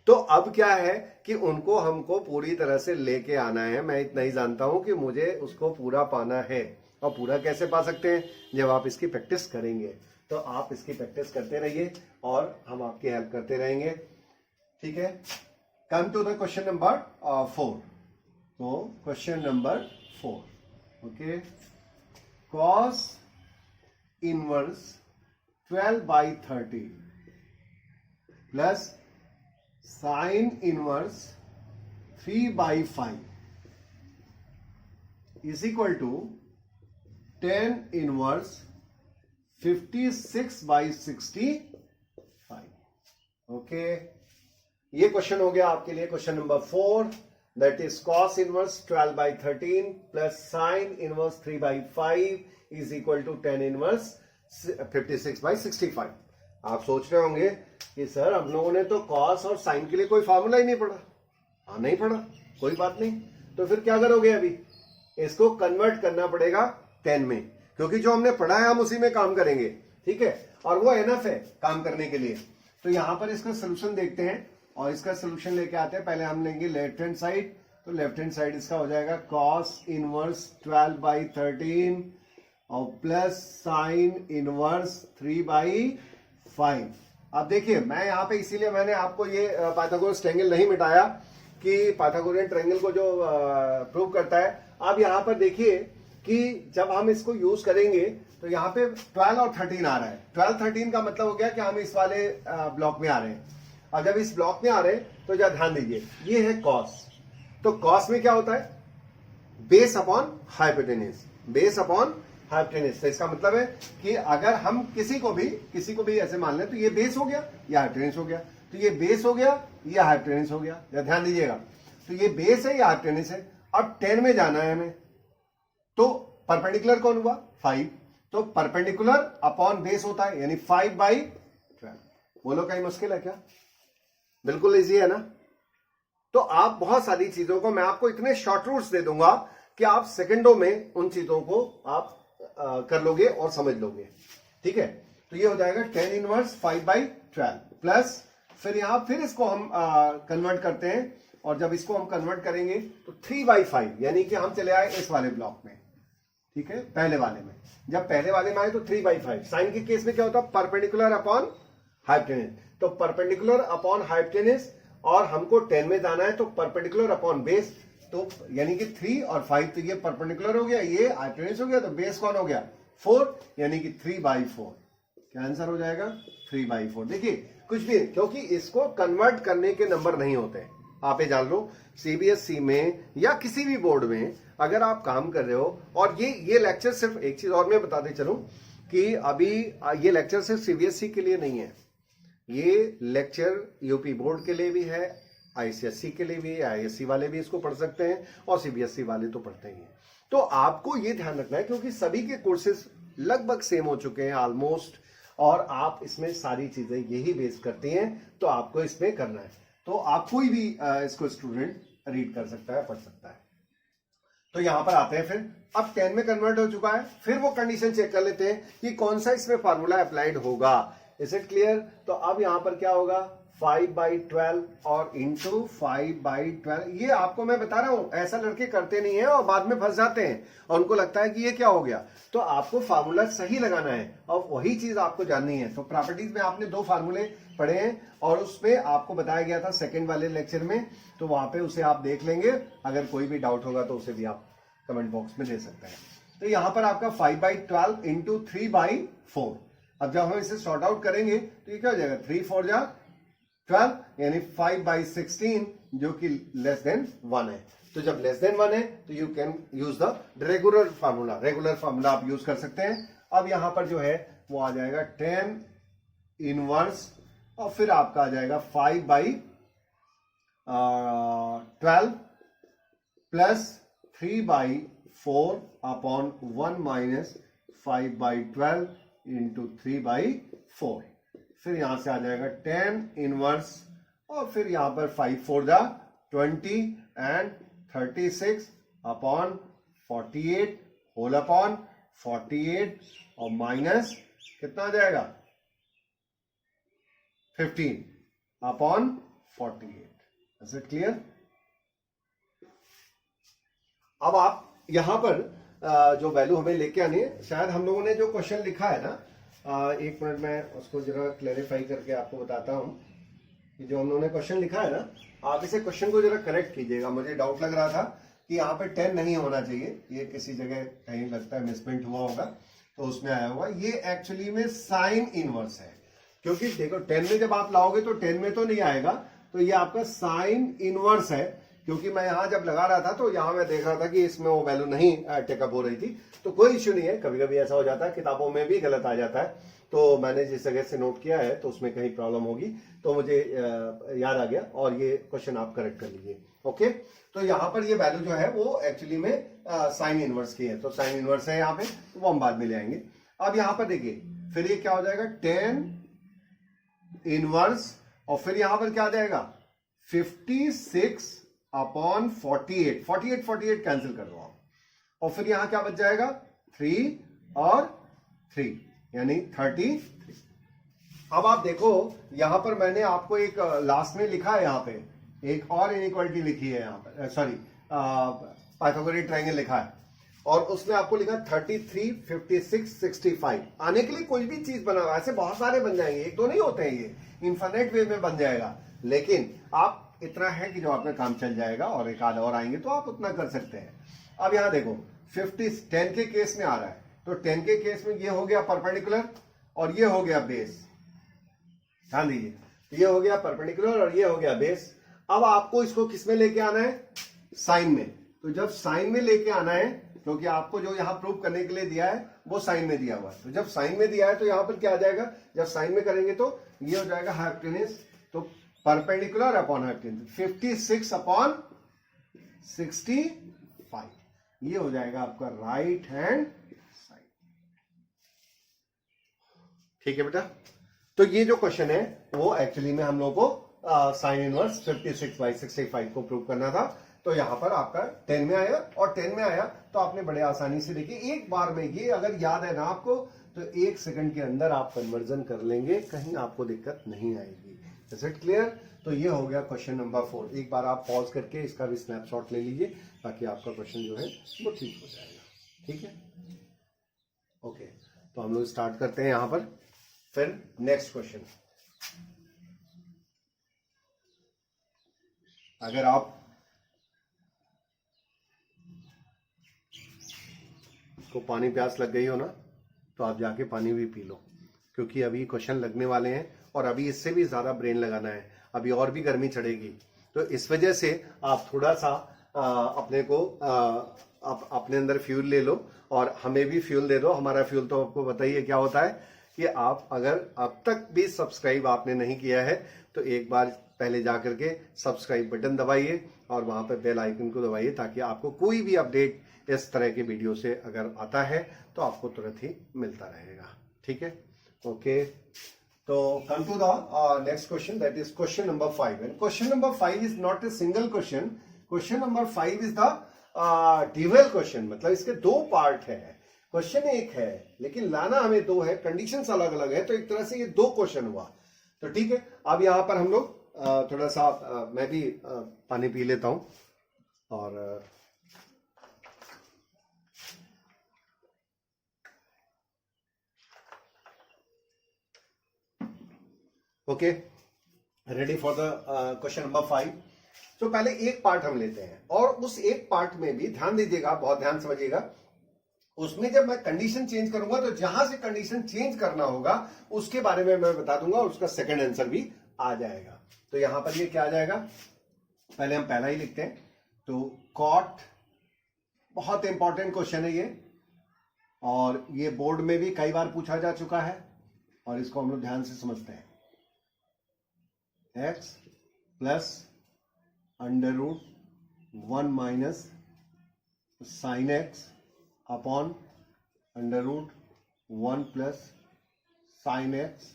[SPEAKER 1] तो अब क्या है कि उनको हमको पूरी तरह से लेके आना है। मैं इतना ही जानता हूं कि मुझे उसको पूरा पाना है। और पूरा कैसे पा सकते हैं, जब आप इसकी प्रैक्टिस करेंगे। तो आप इसकी प्रैक्टिस करते रहिए और हम आपकी हेल्प करते रहेंगे। ठीक है, come to the question number 4। तो question number 4, okay, cos inverse 12/30 plus sine inverse 3/5 is equal to tan inverse 56/65। Okay, ये क्वेश्चन हो गया आपके लिए question number 4, that is cos inverse 12/13 plus sine inverse 3/5 is equal to tan inverse 56/65। आप सोच रहे होंगे कि सर हम लोगों ने तो cos और sin के लिए कोई फार्मूला ही नहीं पढ़ा। हाँ, नहीं पढ़ा, कोई बात नहीं। तो फिर क्या करोगे, अभी इसको कन्वर्ट करना पड़ेगा tan में, क्योंकि जो हमने पढ़ा है हम उसी में काम करेंगे। ठीक है, और वो एनफ है काम करने के लिए। तो यहां पर इसका सोल्यूशन देखते हैं और इसका सोल्यूशन लेके आते हैं। पहले हम लेंगे लेफ्ट हैंड साइड, तो लेफ्ट हैंड साइड इसका हो जाएगा cos इनवर्स 12/13 और प्लस साइन इनवर्स 3/5। अब देखिए, मैं यहां पे इसीलिए मैंने आपको ये पाइथागोरस ट्रायंगल नहीं मिटाया कि पाइथागोरियन ट्रायंगल को जो प्रूव करता है। अब यहां पर देखिए कि जब हम इसको यूज करेंगे तो यहाँ पे 12 और 13 आ रहा है। 12 13 का मतलब हो गया कि हम इस वाले ब्लॉक में आ रहे हैं। और जब इस ब्लॉक में आ रहे हैं तो जरा ध्यान दीजिए, ये है cos। तो cos में क्या होता है, base upon hypotenuse, base upon hypotenuse. तो इसका मतलब है कि अगर हम किसी को भी ऐसे मान लें तो ये बेस हो गया या हाइपोटेन्यूज हो गया, तो ये बेस हो गया या हाइपोटेन्यूज हो गया। जरा ध्यान दीजिएगा, तो ये बेस है या हाइपोटेन्यूज है। अब 10 में जाना है हमें, तो परपेंडिकुलर कौन हुआ, 5। तो परपेंडिकुलर अपॉन बेस होता है, यानी 5/12। बोलो कहीं मुश्किल है क्या, बिल्कुल इजी है ना। तो आप बहुत सारी चीजों को मैं आपको इतने शॉर्ट रूट्स दे दूंगा कि आप सेकंडों में उन चीजों को आप कर लोगे और समझ लोगे। ठीक है, तो ये हो जाएगा tan इनवर्स 5/12 12 प्लस फिर यहां फिर इसको हम कन्वर्ट करते हैं, और जब इसको हम कन्वर्ट करेंगे तो 3/5 यानी कि हम चले आए इस वाले ब्लॉक में, ठीक है, पहले वाले में। जब पहले वाले में आए तो 3/5। साइन के केस में क्या होता है, परपेंडिकुलर अपॉन हाइपोटेन्यूज, तो परपेंडिकुलर अपॉन हाइपोटेन्यूज, और हमको 10 में जाना है तो परपेंडिकुलर अपॉन बेस, तो यानी कि 3 और 5, तो ये परपेंडिकुलर हो गया, ये हाइपोटेन्यूज हो गया, तो बेस कौन हो गया 4, यानी कि 3/4। क्या आंसर हो जाएगा 3/4। देखिए कुछ भी, क्योंकि इसको कन्वर्ट करने के नंबर नहीं होते, आप ये जान लो। सीबीएसई में या किसी भी बोर्ड में अगर आप काम कर रहे हो, और ये लेक्चर सिर्फ एक चीज और मैं बताते चलूं कि अभी ये लेक्चर सिर्फ सीबीएसई के लिए नहीं है, ये लेक्चर यूपी बोर्ड के लिए भी है, आईसीएसई के लिए भी है, आईएससी वाले भी इसको पढ़ सकते हैं, और सीबीएसई वाले तो पढ़ते ही हैं। तो आपको ये ध्यान रखना है, क्योंकि सभी के कोर्सेज लगभग सेम हो चुके हैं ऑलमोस्ट, और आप इसमें सारी चीजें यही बेस करती हैं, तो आपको इसमें करना है। तो आप कोई भी इसको स्टूडेंट रीड कर सकता है, पढ़ सकता है। तो यहां पर आते हैं, फिर अब 10 में कन्वर्ट हो चुका है, फिर वो कंडीशन चेक कर लेते हैं कि कौन सा इसमें फार्मूला अप्लाइड होगा। Is it clear? तो अब यहां पर क्या होगा, 5/12 और इंटू 5/12। ये आपको मैं बता रहा हूं, ऐसा लड़के करते नहीं है और बाद में फंस जाते हैं और उनको लगता है कि ये क्या हो गया। तो आपको फार्मूला सही लगाना है, और वही चीज आपको जाननी है। तो प्रॉपर्टीज में आपने 2 फार्मूले पढ़े हैं, और उसमें आपको बताया गया था सेकंड वाले लेक्चर में, तो वहां पे उसे आप देख लेंगे। अगर कोई भी डाउट होगा तो उसे भी आप कमेंट बॉक्स में दे सकते हैं। तो यहां पर आपका 5/12 इंटू 3/4। अब जब हम इसे सॉर्ट आउट करेंगे तो ये क्या हो जाएगा, 3 4 जा 12, यानी 5/16, जो कि लेस देन 1 है। तो जब लेस देन 1 है तो you can use the regular formula, regular formula आप यूज कर सकते हैं। अब यहां पर जो है वो आ जाएगा 10 इनवर्स, और फिर आपका आ जाएगा 5/12 प्लस 3/4 अपॉन 1 माइनस 5/12 इंटू 3/4। फिर यहां से आ जाएगा 10 इनवर्स, और फिर यहां पर 5 4 जा 20 एंड 36 अपॉन 48 होल अपॉन 48, और माइनस कितना आ जाएगा 15 अपॉन 48। Is it clear? अब आप यहां पर जो वैल्यू हमें लेके आनी है, शायद हम लोगों ने जो क्वेश्चन लिखा है ना, एक मिनट में उसको जरा क्लैरिफाई करके आपको बताता हूं कि जो हम लोगों ने क्वेश्चन लिखा है ना, आप इसे क्वेश्चन को जरा करेक्ट कीजिएगा। मुझे डाउट लग रहा था कि यहाँ पे 10 नहीं होना चाहिए, ये किसी जगह कहीं लगता है मिसप्रिंट हुआ होगा, तो उसमें आया होगा। ये एक्चुअली में साइन इनवर्स है, क्योंकि देखो 10 में जब आप लाओगे तो 10 में तो नहीं आएगा, तो ये आपका साइन इनवर्स है। क्योंकि मैं यहां जब लगा रहा था तो यहां मैं देख रहा था कि इसमें वो वैल्यू नहीं टेकअप हो रही थी, तो कोई इश्यू नहीं है। कभी कभी ऐसा हो जाता है, किताबों में भी गलत आ जाता है, तो मैंने जिस जगह से नोट किया है तो उसमें कहीं प्रॉब्लम होगी, तो मुझे याद आ गया, और ये क्वेश्चन आप करेक्ट कर लीजिए। ओके, तो यहां पर ये वैल्यू जो है वो एक्चुअली में साइन इनवर्स की है, तो साइन इनवर्स है यहाँ पे, तो वो हम बाद में ले आएंगे। अब यहां पर देखिए, फिर ये क्या हो जाएगा 10 इनवर्स, और फिर यहां पर क्या आ जाएगा 56 अपॉन 48, 48 कैंसिल कर दो आप, और फिर यहां क्या बच जाएगा 3 और 3, यानी 33। अब आप देखो यहां पर मैंने आपको एक लास्ट में लिखा है, यहां पे एक और इनइक्वालिटी लिखी है, यहां पर सॉरी पाइथागोरस ट्रायंगल लिखा है, और उसमें आपको लिखा 33, 56, 65। आने के लिए कोई भी चीज बना, ऐसे बहुत सारे बन जाएंगे, एक दो नहीं होते हैं, ये इनफाइनाइट वे में बन जाएगा। लेकिन आप इतना है कि जो आपका काम चल जाएगा, और एक आध और आएंगे तो आप उतना कर सकते हैं। अब यहां देखो 10 के केस में आ रहा है, तो 10 के केस में ये हो गया परपेंडिकुलर और ये हो गया बेस। ध्यान दीजिए, ये हो गया परपेंडिकुलर और ये हो गया बेस। अब आपको इसको किस में लेके आना है, साइन में। तो जब साइन में लेके आना है, क्योंकि आपको जो यहां प्रूव करने के लिए दिया है वो साइन में दिया हुआ है, तो जब साइन में दिया है तो यहां पर क्या आ जाएगा, जब साइन में करेंगे तो ये हो जाएगा हाइपोटेन्यूज, तो परपेंडिकुलर अपॉन हाइपोटेन्यूज 56 अपॉन 65, ये हो जाएगा आपका राइट हैंड साइड। ठीक है बेटा, तो ये जो क्वेश्चन है वो एक्चुअली में हम लोग को साइन इनवर्स 56/65 को प्रूव करना था। तो तो यहां पर आपका 10 में आया, और 10 में आया तो आपने बड़े आसानी से देखिए एक बार में, ये अगर याद है ना आपको, तो 1 सेकंड के अंदर आप कन्वर्जन कर लेंगे, कहीं आपको दिक्कत नहीं आएगी। Is it clear? तो ये हो गया क्वेश्चन नंबर 4। एक बार आप पॉज करके इसका भी स्नैपशॉट ले लीजिए ताकि आपका क्वेश्चन जो है वो ठीक हो जाएगा। ठीक है, ओके। तो हम लोग स्टार्ट करते हैं यहां पर। फिर नेक्स्ट क्वेश्चन, अगर आप को पानी प्यास लग गई हो ना, तो आप जाके पानी भी पी लो, क्योंकि अभी क्वेश्चन लगने वाले हैं और अभी इससे भी ज्यादा ब्रेन लगाना है, अभी और भी गर्मी चढ़ेगी। तो इस वजह से आप थोड़ा सा अपने को अपने अंदर फ्यूल ले लो और हमें भी फ्यूल दे दो। हमारा फ्यूल तो आपको पता ही है क्या होता है कि आप अगर अब तक भी सब्सक्राइब आपने नहीं किया है तो एक बार पहले जाकर के सब्सक्राइब बटन दबाइए और वहां पर बेल आइकन को दबाइए, ताकि आपको कोई भी अपडेट इस तरह के वीडियो से अगर आता है तो आपको तुरंत ही मिलता रहेगा। ठीक है, ओके। तो come to the next question, that is question number 5. And question number 5 is not a single question. Question number 5 is the dual question, मतलब इसके दो पार्ट है। क्वेश्चन एक है लेकिन लाना हमें दो है, कंडीशंस अलग अलग है, तो एक तरह से ये दो क्वेश्चन हुआ। तो ठीक है, अब यहां पर हम लोग थोड़ा सा मैं भी पानी पी लेता हूं और okay, ready for the question number 5। तो पहले एक पार्ट हम लेते हैं और उस एक पार्ट में भी ध्यान दीजिएगा, बहुत ध्यान समझिएगा। उसमें जब मैं कंडीशन चेंज करूंगा तो जहां से कंडीशन चेंज करना होगा उसके बारे में मैं बता दूंगा और उसका सेकंड आंसर भी आ जाएगा। तो यहां पर ये क्या आ जाएगा, पहले हम पहला ही लिखते हैं। तो कॉट, बहुत इंपॉर्टेंट क्वेश्चन है ये, और ये बोर्ड में भी कई बार पूछा जा चुका है और इसको हम लोग ध्यान से समझते हैं। x plus under root 1 minus sine x upon under root 1 plus sine x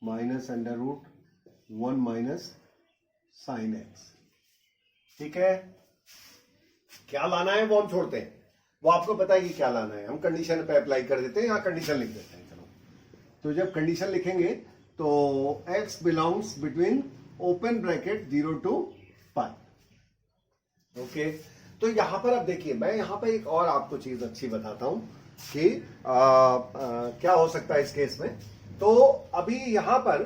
[SPEAKER 1] minus under root 1 minus sine x. ठीक है, क्या लाना है वो हम छोड़ते हैं, वो आपको पता है कि क्या लाना है, हम कंडीशन पे अप्लाई कर देते हैं, यहां कंडीशन लिख देते हैं। चलो, तो जब कंडीशन लिखेंगे तो x belongs between open bracket 0 to pi. Okay, तो यहां पर अब देखिए, मैं यहां पर एक और आपको चीज अच्छी बताता हूं कि क्या हो सकता है इस केस में। तो अभी यहां पर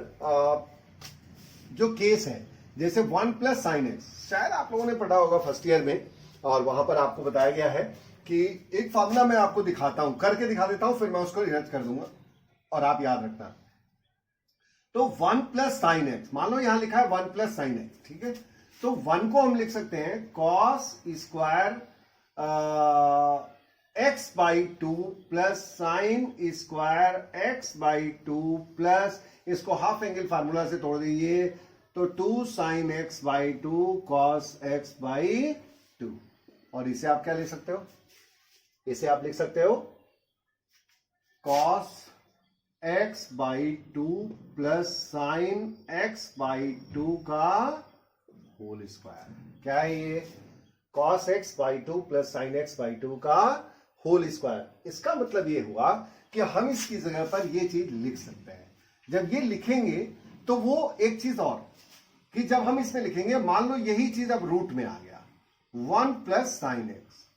[SPEAKER 1] जो केस है, जैसे 1 प्लस साइन एक्स, शायद आप लोगों ने पढ़ा होगा फर्स्ट ईयर में, और वहां पर आपको बताया गया है कि एक फॉर्मूला मैं आपको दिखाता हूं, करके दिखा देता हूं, फिर मैं उसको इरेज कर दूंगा और आप याद रखना। तो 1 प्लस साइन एक्स, मान लो यहां लिखा है 1 प्लस साइन एक्स, ठीक है, तो 1 को हम लिख सकते हैं cos square x by 2 plus sine square x by 2 plus, इसको हाफ एंगल फार्मूला से तोड़ दीजिए तो 2 sign x by 2 cos x by 2। और इसे आप क्या लिख सकते हो, इसे आप लिख सकते हो cos x by 2 plus sine x by 2 का होल स्क्वायर। क्या है ये, cos x by 2 plus sine x by 2 का होल स्क्वायर। इसका मतलब ये हुआ कि हम इसकी जगह पर ये चीज लिख सकते हैं। जब ये लिखेंगे तो वो एक चीज और, कि जब हम इसमें लिखेंगे, मान लो यही चीज अब रूट में आ गया 1 प्लस साइन एक्स।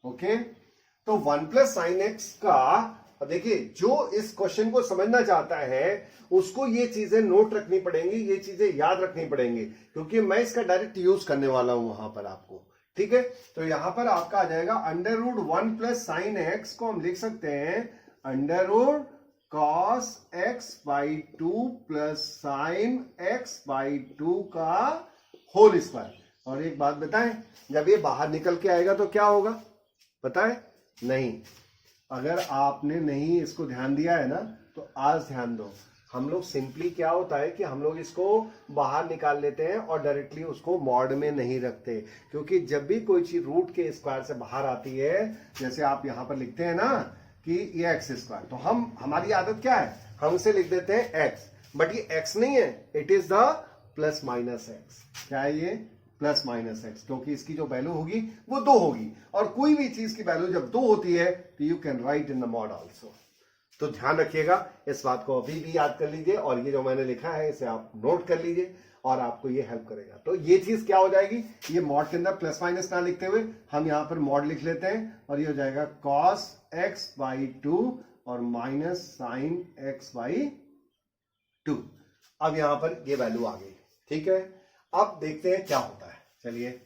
[SPEAKER 1] ओके, तो 1 प्लस साइन एक्स का, देखिए जो इस क्वेश्चन को समझना चाहता है उसको ये चीजें नोट रखनी पड़ेंगी, ये चीजें याद रखनी पड़ेंगी, क्योंकि मैं इसका डायरेक्ट यूज करने वाला हूं वहां पर आपको। ठीक है, तो यहां पर आपका आ जाएगा under root 1 plus sine x को हम लिख सकते हैं under root cos x by 2 plus sine x by 2 का होल स्क्वायर। और एक बात बताएं, जब ये बाहर निकल के आएगा तो क्या होगा पता है? नहीं, अगर आपने नहीं इसको ध्यान दिया है ना तो आज ध्यान दो। हम लोग सिंपली क्या होता है कि हम लोग इसको बाहर निकाल लेते हैं और डायरेक्टली उसको मॉड में नहीं रखते, क्योंकि जब भी कोई चीज रूट के स्क्वायर से बाहर आती है, जैसे आप यहां पर लिखते हैं ना कि ये एक्स स्क्वायर, तो हमारी आदत क्या है, हम इसे लिख देते हैं एक्स, बट ये एक्स नहीं है, it is the plus minus x. क्या है ये? प्लस माइनस एक्स, क्योंकि इसकी जो वैल्यू होगी वो 2 होगी, और कोई भी चीज की वैल्यू जब 2 होती है तो you can write in the mod also. तो ध्यान रखिएगा, इस बात को अभी भी याद कर लीजिए, और ये जो मैंने लिखा है इसे आप नोट कर लीजिए और आपको ये हेल्प करेगा। तो ये चीज क्या हो जाएगी, ये मॉड के अंदर प्लस माइनस ना लिखते हुए हम यहां पर मॉड लिख लेते हैं, और ये हो जाएगा cos x बाई 2 और माइनस साइन x बाई 2। अब यहां पर ये वैल्यू आ गई, ठीक है। अब देखते हैं क्या होता है, चलिए।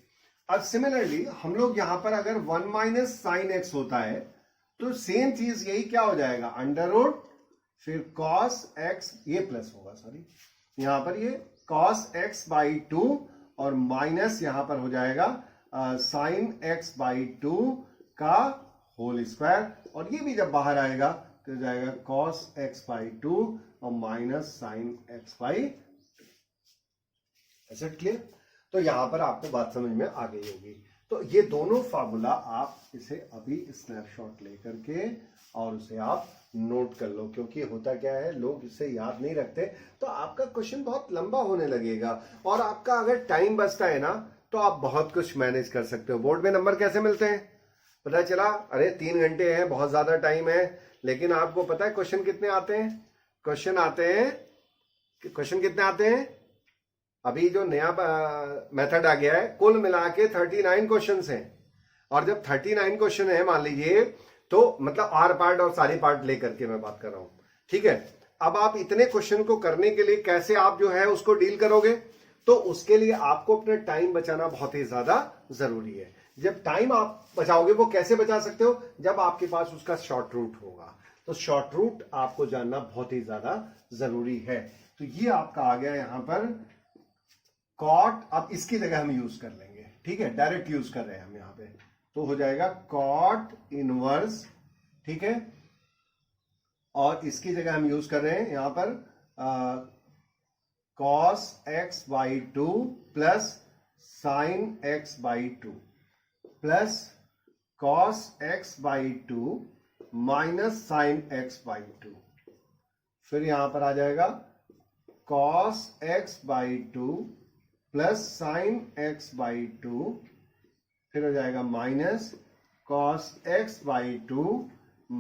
[SPEAKER 1] अब सिमिलरली हम लोग यहां पर अगर 1 माइनस साइन एक्स होता है तो सेम चीज यही क्या हो जाएगा, अंडर रूट फिर cos x, ये प्लस होगा, सॉरी यहां पर ये cos x बाई 2 और माइनस यहां पर हो जाएगा साइन x बाई 2 का होल स्क्वायर, और ये भी जब बाहर आएगा तो जाएगा cos x बाई 2 और माइनस साइन x बाई 2। ऐसा क्लियर? तो यहां पर आपको बात समझ में आ गई होगी। तो ये दोनों फार्मूला आप इसे अभी स्नैपशॉट लेकर के और उसे आप नोट कर लो, क्योंकि होता क्या है, लोग इसे याद नहीं रखते तो आपका क्वेश्चन बहुत लंबा होने लगेगा, और आपका अगर टाइम बचता है ना तो आप बहुत कुछ मैनेज कर सकते हो। बोर्ड में नंबर कैसे मिलते हैं, पता चला, अरे 3 घंटे हैं, बहुत ज्यादा टाइम है, लेकिन आपको पता है क्वेश्चन कितने आते हैं? क्वेश्चन कितने आते हैं? अभी जो नया मेथड आ गया है, कुल मिला के 39 क्वेश्चन हैं, और जब 39 क्वेश्चन है मान लीजिए, तो मतलब आर पार्ट और सारी पार्ट लेकर के मैं बात कर रहा हूं, ठीक है। अब आप इतने क्वेश्चन को करने के लिए कैसे आप जो है उसको डील करोगे, तो उसके लिए आपको अपना टाइम बचाना बहुत ही ज्यादा जरूरी है। जब टाइम आप बचाओगे, वो कैसे बचा सकते हो, जब आपके पास उसका शॉर्ट रूट होगा। तो शॉर्ट रूट आपको जानना बहुत ही ज्यादा जरूरी है। तो ये आपका आ गया यहां पर कॉट, अब इसकी जगह हम यूज कर लेंगे, ठीक है, डायरेक्ट यूज कर रहे हैं हम यहां पे, तो हो जाएगा कॉट इनवर्स, ठीक है, और इसकी जगह हम यूज कर रहे हैं यहां पर cos x by 2 plus sine x by 2 plus cos x by 2 minus sine x by 2, फिर यहां पर आ जाएगा cos x by 2 plus sine x by 2, फिर हो जाएगा minus cos x by 2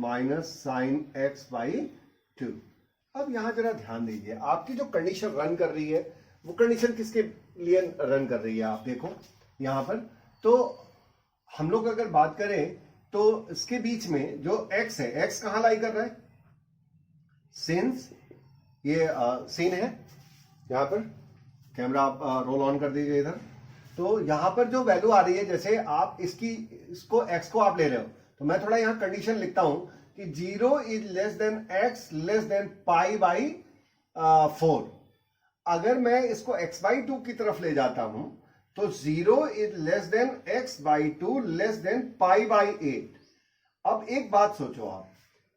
[SPEAKER 1] minus sine x by 2। अब यहां जरा ध्यान दीजिए, आपकी जो कंडीशन रन कर रही है वो कंडीशन किसके लिए रन कर रही है, आप देखो यहां पर। तो हम लोग अगर बात करें तो इसके बीच में जो x है, x कहां लाई कर रहा है, सिंस ये सीन है, यहां पर कैमरा आप रोल ऑन कर दीजिए इधर। तो यहां पर जो वैल्यू आ रही है, जैसे आप इसको x को आप ले रहे हो, तो मैं थोड़ा यहां कंडीशन लिखता हूं कि 0 is less than x less than pi by 4। अगर मैं इसको x बाई 2 की तरफ ले जाता हूं तो 0 is less than x by 2 less than pi by 8। अब एक बात सोचो आप,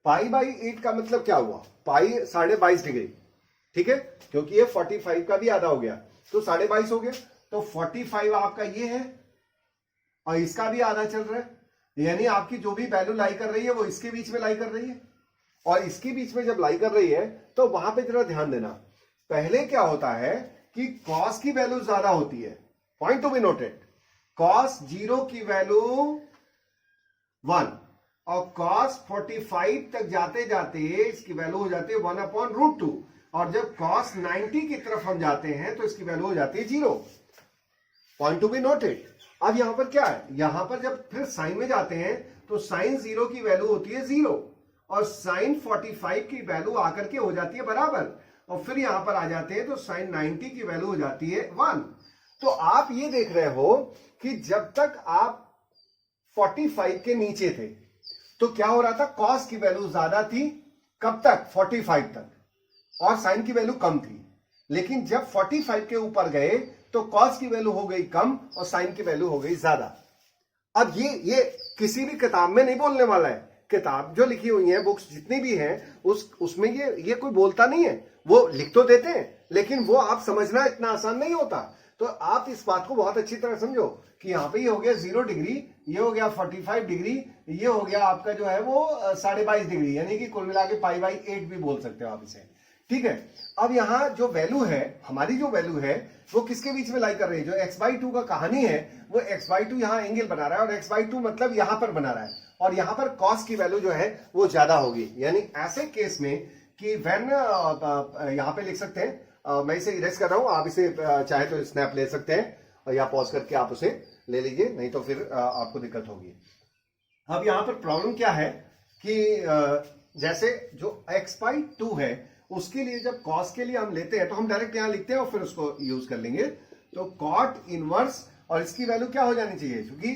[SPEAKER 1] पाई बाई 8 का मतलब क्या हुआ, पाई 22.5 डिग्री, ठीक है, क्योंकि ये 45 का भी आधा हो गया तो 22.5 हो गया, तो 45 आपका ये है और इसका भी आधा चल रहा है, यानी आपकी जो भी वैल्यू लाई कर रही है वो इसके बीच में लाई कर रही है, और इसके बीच में जब लाई कर रही है तो वहां पे जरा ध्यान देना। पहले क्या होता है कि cos की वैल्यू ज्यादा होती है, point to be noted, cos 0 की वैल्यू 1 और cos 45 तक जाते जाते इसकी वैल्यू हो जाती है 1/√2, और जब cos 90 की तरफ हम जाते हैं तो इसकी वैल्यू हो जाती है 0, पॉइंट टू बी नोटेड। अब यहां पर क्या है, यहां पर जब फिर साइन में जाते हैं तो साइन 0 की वैल्यू होती है 0 और साइन 45 की वैल्यू आकर के हो जाती है बराबर, और फिर यहां पर आ जाते हैं तो साइन 90 की वैल्यू हो जाती है 1। तो आप ये देख रहे हो कि जब तक आप 45 के नीचे थे तो क्या हो रहा था, cos की वैल्यू ज्यादा थी, कब तक, 45 तक, और साइन की वैल्यू कम थी। लेकिन जब 45 के ऊपर गए तो cos की वैल्यू हो गई कम और साइन की वैल्यू हो गई ज्यादा। अब ये किसी भी किताब में नहीं बोलने वाला है, किताब जो लिखी हुई है, बुक्स जितनी भी हैं उसमें ये कोई बोलता नहीं है, वो लिख तो देते हैं लेकिन वो आप समझना इतना आसान नहीं होता। तो आप इस बात को बहुत अच्छी तरह समझो कि यहाँ पे ये हो गया 0 डिग्री, ये हो गया 45 डिग्री, ये हो गया आपका जो है वो 22.5 डिग्री, यानी कि कुल मिला के पाई बाई 8 भी बोल सकते हो आप इसे, ठीक है। अब यहाँ जो वैल्यू है, हमारी जो वैल्यू है वो किसके बीच में लाई कर रही है? जो x/2 का कहानी है वो x/2 यहाँ एंगल बना रहा है, और x/2 मतलब यहाँ पर बना रहा है, और यहाँ पर cos की वैल्यू जो है वो ज्यादा होगी। यानी ऐसे केस में कि व्हेन यहाँ पे लिख सकते हैं, मैं इसे इरेज कर रहा हूं, आप इसे चाहे तो स्नैप ले सकते हैं और या पॉज करके आप उसे ले लीजिए, नहीं तो फिर आपको दिक्कत होगी। अब यहाँ पर प्रॉब्लम क्या है कि जैसे जो x/2 है उसके लिए जब cos के लिए हम लेते हैं तो हम डायरेक्ट यहां लिखते हैं और फिर उसको यूज कर लेंगे। तो cot इनवर्स, और इसकी वैल्यू क्या हो जानी चाहिए, क्योंकि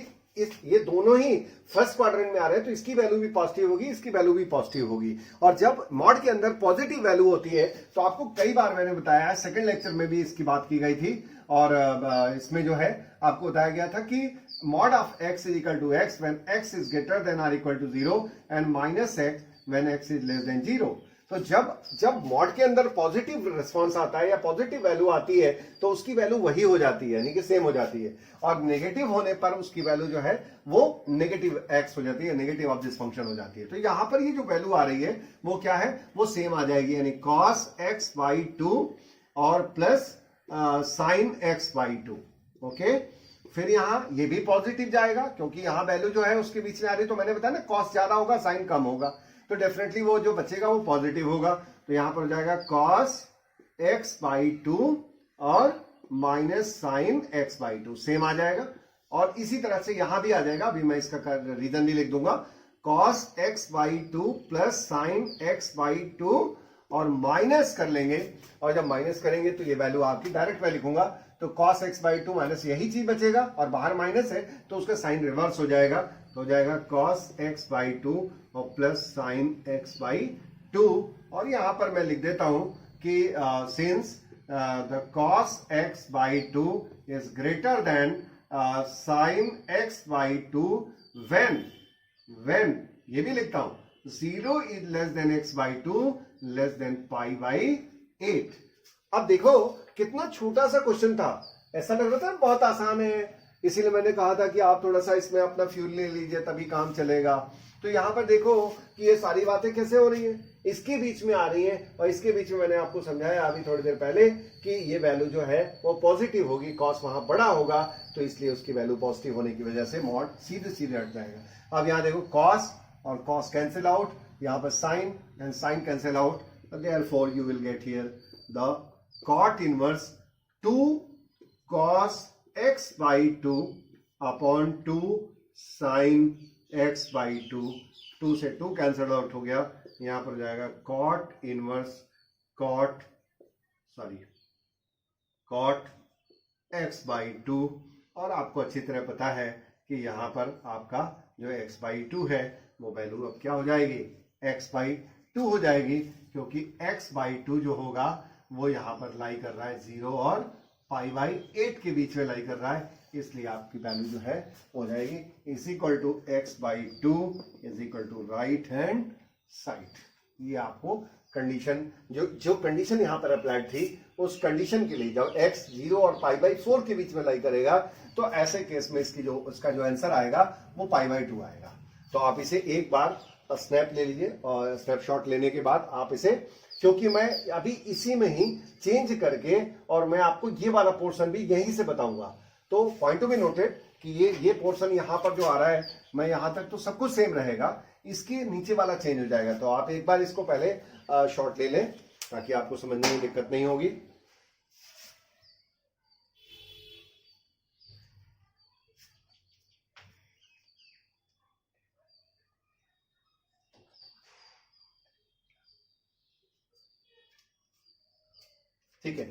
[SPEAKER 1] ये दोनों ही फर्स्ट क्वाड्रेंट में आ रहे हैं तो इसकी वैल्यू भी पॉजिटिव होगी, इसकी वैल्यू भी पॉजिटिव होगी। और जब मॉड के अंदर पॉजिटिव वैल्यू होती है तो आपको कई बार मैंने बताया है, सेकंड लेक्चर में भी इसकी बात की गई थी, और इसमें जो है आपको बताया गया था कि mod of x is equal to x when x is greater than or equal to 0 and minus x when x is less than 0। तो जब मॉड के अंदर पॉजिटिव रिस्पांस आता है या पॉजिटिव वैल्यू आती है तो उसकी वैल्यू वही हो जाती है, यानी कि सेम हो जाती है, और नेगेटिव होने पर उसकी वैल्यू जो है वो नेगेटिव x हो जाती है, नेगेटिव ऑफ दिस फंक्शन हो जाती है। तो यहां पर ये जो वैल्यू आ रही है वो क्या है, वो सेम आ जाएगी, यानी cos x/2 और प्लस sin x/2। ओके, फिर यहां ये भी पॉजिटिव जाएगा क्योंकि यहां वैल्यू जो है उसके बीच में आ रही है, तो मैंने बताया ना cos ज्यादा होगा साइन कम होगा, तो डेफिनेटली वो जो बचेगा वो पॉजिटिव होगा। तो यहां पर हो जाएगा cos x/2 और माइनस साइन x/2 सेम आ जाएगा, और इसी तरह से यहां भी आ जाएगा, अभी मैं इसका रीजन भी लिख दूंगा, cos x/2 plus sign x/2 और माइनस कर लेंगे, और जब माइनस करेंगे तो ये वैल्यू आपकी डायरेक्ट मैं लिखूंगा, तो cos x/2 माइनस यही चीज बचेगा, और बाहर माइनस है तो उसका साइन रिवर्स हो जाएगा, तो हो जाएगा cos x/2 और प्लस साइन x/2। और यहां पर मैं लिख देता हूं कि since the cos x/2 is greater than sine x/2 when ये भी लिखता हूं 0 is less than x/2 less than π/8। अब देखो कितना छोटा सा क्वेश्चन था, ऐसा लग रहा था बहुत आसान है, इसीलिए मैंने कहा था कि आप थोड़ा सा इसमें अपना फ्यूल ले लीजिए तभी काम चलेगा। तो यहां पर देखो कि ये सारी बातें कैसे हो रही है, इसके बीच में आ रही है, और इसके बीच में मैंने आपको समझाया अभी थोड़ी देर पहले कि ये वैल्यू जो है वो पॉजिटिव होगी, कॉस वहां बड़ा होगा तो इसलिए उसकी वैल्यू पॉजिटिव होने की वजह से मॉड सीधे सीधे हट जाएगा। अब यहाँ देखो कॉस और कॉस कैंसिल आउट, यहाँ पर sine and sine cancel out, therefore you will get here the cot inverse 2 cos x/2 upon 2 sin x/2, 2 से 2 कैंसिल आउट हो गया, यहां पर जाएगा cot x/2, और आपको अच्छी तरह पता है कि यहां पर आपका जो x/2 है वो वैल्यू अब क्या हो जाएगी, x/2 हो जाएगी, क्योंकि x/2 जो होगा वो यहां पर लाई कर रहा है 0 और π/8 के बीच में लाई कर रहा है, इसलिए आपकी वैल्यू जो है हो जाएगी is equal to x/2 is equal to right hand side. ये आपको कंडीशन जो कंडीशन यहां पर अप्लाइड थी उस कंडीशन के लिए, जब x 0 और π/4 के बीच में लाई करेगा तो ऐसे केस में उसका जो आंसर आएगा वो π/2 आएगा। तो आप इसे एक बार स्नैप ले लीजिए, और स्नैपशॉट लेने के बाद आप इसे, क्योंकि मैं अभी इसी में ही चेंज करके और मैं आपको ये वाला पोर्शन भी यहीं से बताऊंगा, तो पॉइंट टू बी नोटेड कि ये पोर्शन यहां पर जो आ रहा है, मैं यहां तक तो सब कुछ सेम रहेगा, इसके नीचे वाला चेंज हो जाएगा। तो आप एक बार इसको पहले शॉर्ट ले लें ताकि आपको समझने में दिक्कत नहीं होगी। ठीक है,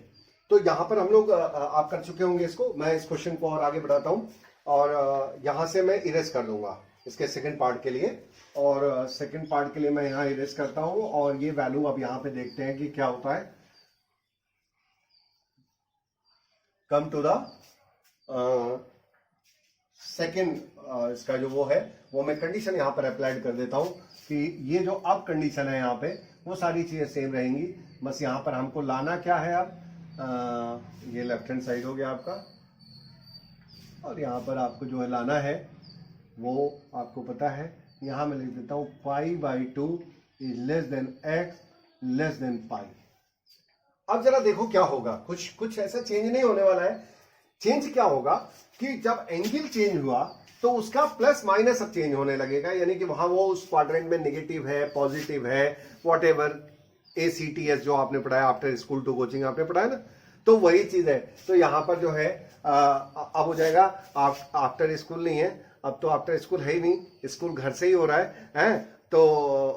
[SPEAKER 1] तो यहां पर हम लोग आप कर चुके होंगे इसको, मैं इस क्वेश्चन को और आगे बढ़ाता हूं, और यहां से मैं इरेज कर दूंगा इसके सेकंड पार्ट के लिए, और सेकंड पार्ट के लिए मैं यहां इरेज करता हूं, और ये वैल्यू अब यहां पे देखते हैं कि क्या होता है। कम टू द सेकंड, इसका जो वो है वो मैं कंडीशन यहां पर अप्लाइड कर देता हूं कि ये जो अब कंडीशन है यहाँ पे वो सारी चीजें सेम रहेंगी, बस यहाँ पर हमको लाना क्या है, अब ये लेफ्ट हैंड साइड हो गया आपका, और यहाँ पर आपको जो है लाना है वो आपको पता है, यहाँ मैं लिख देता हूँ π/2 is less than x less than pi. अब जरा देखो क्या होगा, कुछ कुछ ऐसा चेंज नहीं होने वाला है। चेंज क्या होगा कि जब एंगल चेंज हुआ तो उसका प्लस माइनस अब चेंज होने लगेगा, यानी कि वहां वो उस क्वाड्रेंट में नेगेटिव है, पॉजिटिव है, व्हाटएवर ACTS जो आपने पढ़ाया, आफ्टर स्कूल टू कोचिंग आपने पढ़ाया ना, तो वही चीज है। तो यहां पर जो है अब हो जाएगा आफ्टर स्कूल नहीं है, अब तो आफ्टर स्कूल है ही नहीं, स्कूल घर से ही हो रहा है तो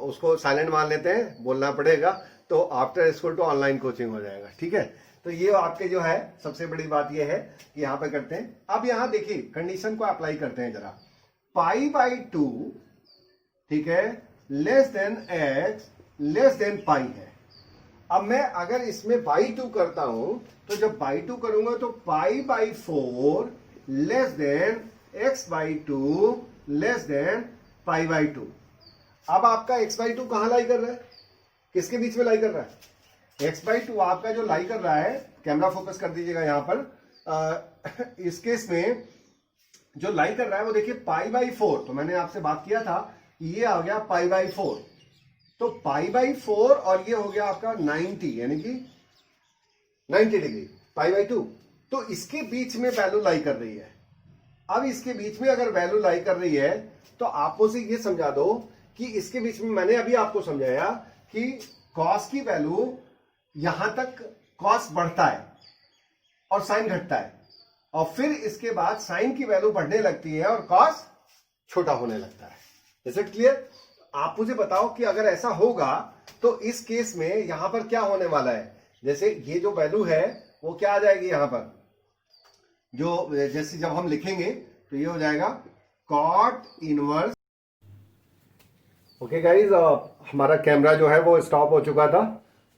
[SPEAKER 1] उसको साइलेंट मान लेते हैं, बोलना पड़ेगा। तो after school to online coaching हो जाएगा, ठीक है। तो ये आपके जो है सबसे बड़ी बात ये है कि यहां पे करते हैं। अब यहां देखिए कंडीशन को अप्लाई करते हैं जरा, π/2, ठीक है, less than x less than pi है। अब मैं अगर इसमें बाई 2 करता हूं तो जब बाई 2 करूंगा तो π/4 less than x/2 less then π/2। अब आपका x/2 कहां लाई कर रहा है, किसके बीच में लाई कर रहा है, x/2 आपका जो लाई कर रहा है, कैमरा फोकस कर दीजिएगा यहां पर, इस केस में जो लाई कर रहा है वो देखिए π/4। तो मैंने आपसे बात किया था कि ये आ गया π/4, तो π/4 और ये हो गया आपका 90, यानी कि 90 डिग्री, π/2। तो इसके बीच में वैल्यू लाई कर रही है। अब इसके बीच में अगर वैल्यू लाई कर रही है तो आप मुझे ये समझा दो कि इसके बीच में, मैंने अभी आपको समझाया कि कॉस की वैल्यू यहां तक कॉस बढ़ता है और साइन घटता है, और फिर इसके बाद साइन की वैल्यू बढ़ने लगती है और कॉस छोटा होने लगता है। Is it clear? आप मुझे बताओ कि अगर ऐसा होगा तो इस केस में यहां पर क्या होने वाला है, जैसे ये जो वैल्यू है वो क्या आ जाएगी यहां पर, जो जैसे जब हम लिखेंगे तो ये हो जाएगा कॉट इनवर्स। ओके गाइज, हमारा कैमरा जो है वो स्टॉप हो चुका था,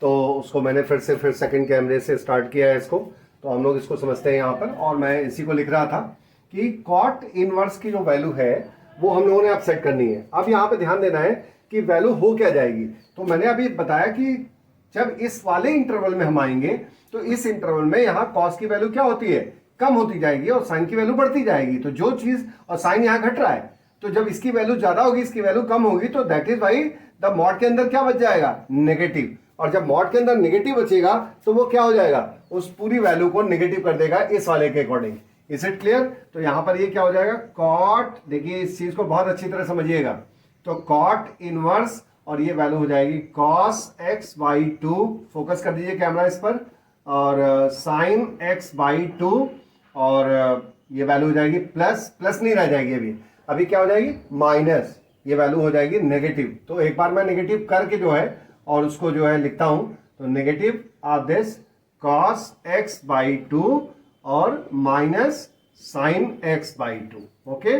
[SPEAKER 1] तो उसको मैंने फिर सेकंड कैमरे से स्टार्ट किया है इसको, तो हम लोग इसको समझते हैं यहाँ पर। और मैं इसी को लिख रहा था कि कॉट इनवर्स की जो वैल्यू है वो हम लोगों ने अब सेट करनी है। अब यहाँ पे ध्यान देना है कि वैल्यू हो क्या जाएगी। तो मैंने अभी बताया कि जब इस वाले इंटरवल में हम आएंगे तो इस इंटरवल में यहाँ कॉस की वैल्यू क्या होती है, कम होती जाएगी, और साइन की वैल्यू बढ़ती जाएगी। तो जो चीज, और साइन यहाँ घट रहा है, तो जब इसकी वैल्यू ज्यादा होगी इसकी वैल्यू कम होगी, तो that is why the mod के अंदर क्या बच जाएगा, नेगेटिव। और जब मॉड के अंदर नेगेटिव बचेगा तो वो क्या हो जाएगा, उस पूरी वैल्यू को नेगेटिव कर देगा इस वाले के अकॉर्डिंग। Is it clear? तो यहां पर ये क्या हो जाएगा, कॉट, देखिए इस चीज को बहुत अच्छी तरह समझिएगा, तो कॉट इनवर्स और ये वैल्यू हो जाएगी कॉस x/2, फोकस कर दीजिए कैमरा इस पर, और साइन x/2, और ये वैल्यू हो जाएगी प्लस नहीं रह जाएगी अभी क्या हो जाएगी, माइनस, ये वैल्यू हो जाएगी नेगेटिव। तो एक बार मैं नेगेटिव करके जो है और उसको जो है लिखता हूं, तो negative of this cos x/2 और माइनस साइन x/2। ओके,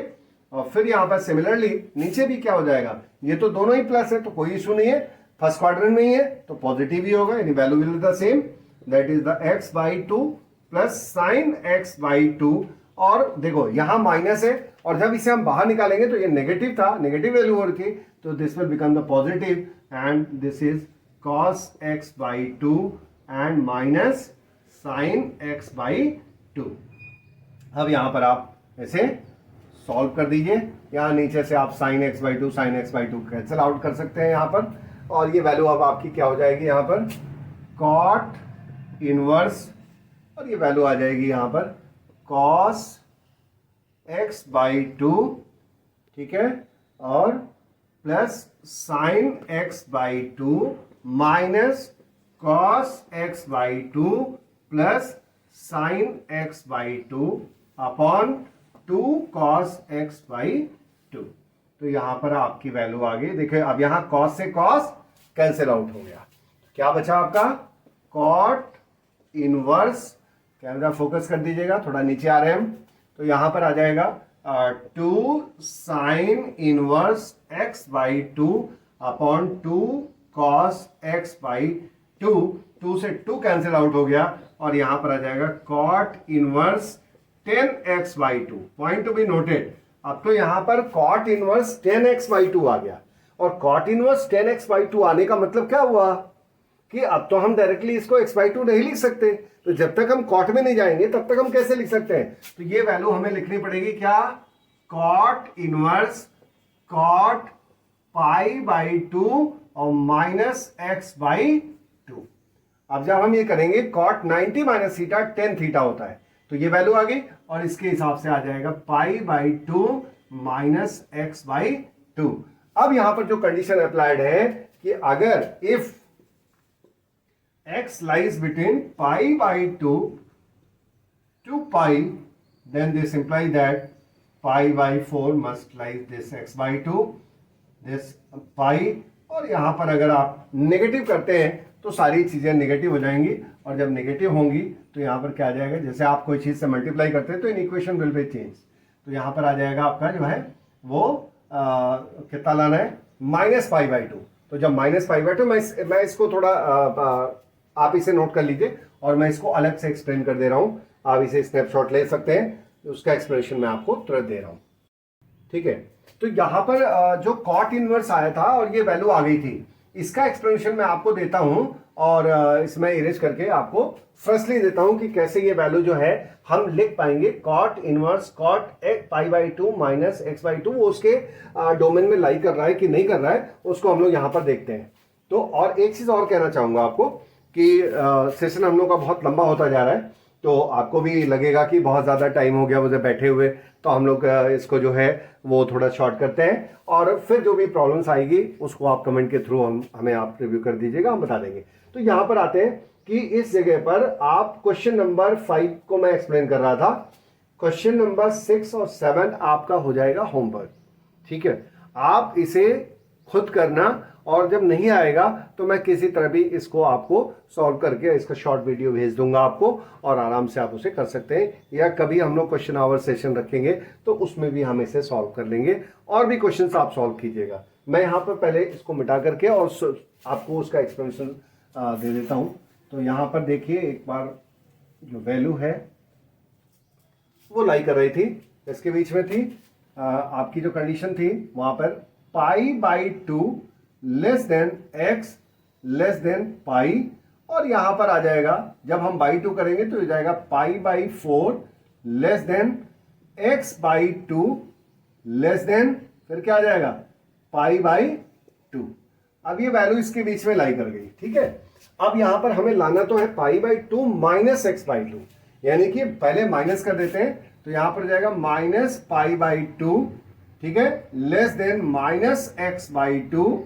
[SPEAKER 1] और फिर यहां पर सिमिलरली नीचे भी क्या हो जाएगा, ये तो दोनों ही प्लस है तो कोई इशू नहीं है, फर्स्ट क्वाड्रेंट में ही है तो पॉजिटिव ही होगा, यानी value will be the same, that is the x/2 plus sign x/2। और देखो यहां माइनस है, और जब इसे हम बाहर निकालेंगे तो ये नेगेटिव था, नेगेटिव वैल्यू हो रही थी, तो this will become the positive, and this is cos x/2 and minus sine x/2। अब यहां पर आप ऐसे सॉल्व कर दीजिए, यहां नीचे से आप साइन x/2 कैंसिल आउट कर सकते हैं यहां पर, और ये वैल्यू अब आपकी क्या हो जाएगी यहां पर, कॉट इनवर्स, और ये वैल्यू आ जाएगी यहां पर cos x/2, ठीक है, और plus sign x/2 minus cos x/2 plus sign x/2 upon 2 cos x/2। तो यहां पर आपकी वैल्यू आ गई, देखिए अब यहां cos से cos कैंसिल आउट हो गया, क्या बचा आपका, कॉट इनवर्स, कैमरा फोकस कर दीजिएगा, थोड़ा नीचे आ रहे हैं हम, तो यहां पर आ जाएगा 2 sine inverse x/2 upon 2 cos x/2, 2 से 2 कैंसिल आउट हो गया, और यहां पर आ जाएगा cot inverse 10x/2। Point to be noted, अब तो यहां पर कॉट इनवर्स 10x/2 आ गया, और कॉट इनवर्स 10x/2 आने का मतलब क्या हुआ कि अब तो हम डायरेक्टली इसको x/2 नहीं लिख सकते, तो जब तक हम कॉट में नहीं जाएंगे तब तक हम कैसे लिख सकते हैं, तो ये वैल्यू हमें लिखनी पड़ेगी क्या, कॉट इनवर्स कॉट π/2 और माइनस x/2। अब जब हम ये करेंगे cot 90 minus theta tan theta होता है, तो ये वैल्यू आ गई और इसके हिसाब से आ जाएगा पाई by two minus x by to. अब यहां पर जो कंडीशन अप्लाइड है कि अगर if x lies between pi by 2 to pi, then this implies that pi by 4 must lie this x by 2, this pi, और यहां पर अगर आप नेगेटिव करते हैं तो सारी चीजें नेगेटिव हो जाएंगी, और जब नेगेटिव होंगी तो यहां पर क्या आ जाएगा, जैसे आप कोई चीज से मल्टीप्लाई करते हैं तो in equation will be change, तो यहां पर आ जाएगा आपका जो है वो कितना लाना है, माइनस पाई बाई टू। तो जब माइनस पाई बाई टू, मैं इसको थोड़ा आप इसे नोट कर लीजिए और मैं इसको अलग से एक्सप्लेन कर दे रहा हूं, आप इसे स्नैपशॉट ले सकते हैं, उसका एक्सप्लेनेशन मैं आपको तुरंत दे रहा हूं, ठीक है। तो यहां पर जो कॉट इनवर्स आया था और ये वैल्यू आ गई थी, इसका एक्सप्लेनेशन मैं आपको देता हूं और इसमें इरेज करके आपको फर्स्टली देता हूं कि कैसे ये वैल्यू जो है हम लिख पाएंगे। Cot inverse cot pi by two minus x by two, वो उसके डोमेन में लाई कर रहा है कि नहीं कर रहा है, उसको हम लोग यहां पर देखते हैं। तो और एक चीज और कहना चाहूंगा आपको कि सेशन हम लोग का बहुत लंबा होता जा रहा है, तो आपको भी लगेगा कि बहुत ज़्यादा टाइम हो गया मुझे बैठे हुए, तो हम लोग इसको जो है वो थोड़ा शॉर्ट करते हैं, और फिर जो भी प्रॉब्लम्स आएगी उसको आप कमेंट के थ्रू हमें आप रिव्यू कर दीजिएगा, हम बता देंगे। तो यहाँ पर आते हैं कि इस जगह पर आप क्वेश्चन नंबर 5 को मैं एक्सप्लेन कर रहा था, क्वेश्चन नंबर 6 और 7 आपका हो जाएगा होमवर्क, ठीक है। आप इसे खुद करना, और जब नहीं आएगा तो मैं किसी तरह भी इसको आपको सॉल्व करके इसका शॉर्ट वीडियो भेज दूंगा आपको, और आराम से आप उसे कर सकते हैं, या कभी हम लोग क्वेश्चन आवर सेशन रखेंगे तो उसमें भी हम इसे सॉल्व कर लेंगे, और भी क्वेश्चंस आप सॉल्व कीजिएगा। मैं यहाँ पर पहले इसको मिटा करके और आपको उसका एक्सप्लेनेशन दे देता हूँ। तो यहाँ पर देखिए एक बार जो वैल्यू है वो लाई कर रही थी, इसके बीच में थी आपकी जो कंडीशन थी वहां पर pi by two less than x less than pi, और यहां पर आ जाएगा जब हम बाई टू करेंगे तो हो जाएगा pi by four less than x by two less then, फिर क्या आ जाएगा पाई बाई टू। अब ये वैल्यू इसके बीच में लाई कर गई, ठीक है। अब यहां पर हमें लाना तो है पाई by two minus x by to, यानी कि पहले माइनस कर देते हैं, तो यहां पर जाएगा माइनस पाई बाई टू, ठीक है, less then minus x by two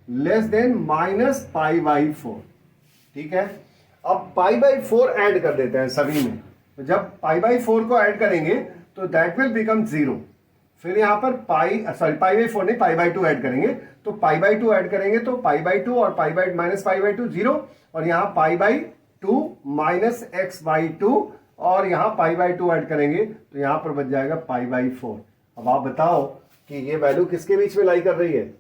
[SPEAKER 1] less then minus pi by four, ठीक है। अब पाई बाई फोर ऐड कर देते हैं सभी में, तो जब पाई बाई फोर को ऐड करेंगे तो दैट विल बिकम जीरो, फिर यहां पर पाई बाई फोर नहीं, पाई बाई टू ऐड करेंगे, तो पाई बाई टू ऐड करेंगे तो पाई बाई टू और pi by minus pi by to zero, और यहां पाई by two minus x by to, और यहां पाई बाई टू ऐड करेंगे तो यहां पर बच जाएगा पाई बाई फोर। अब आप बताओ कि ये वैल्यू किसके बीच में लाई कर रही है,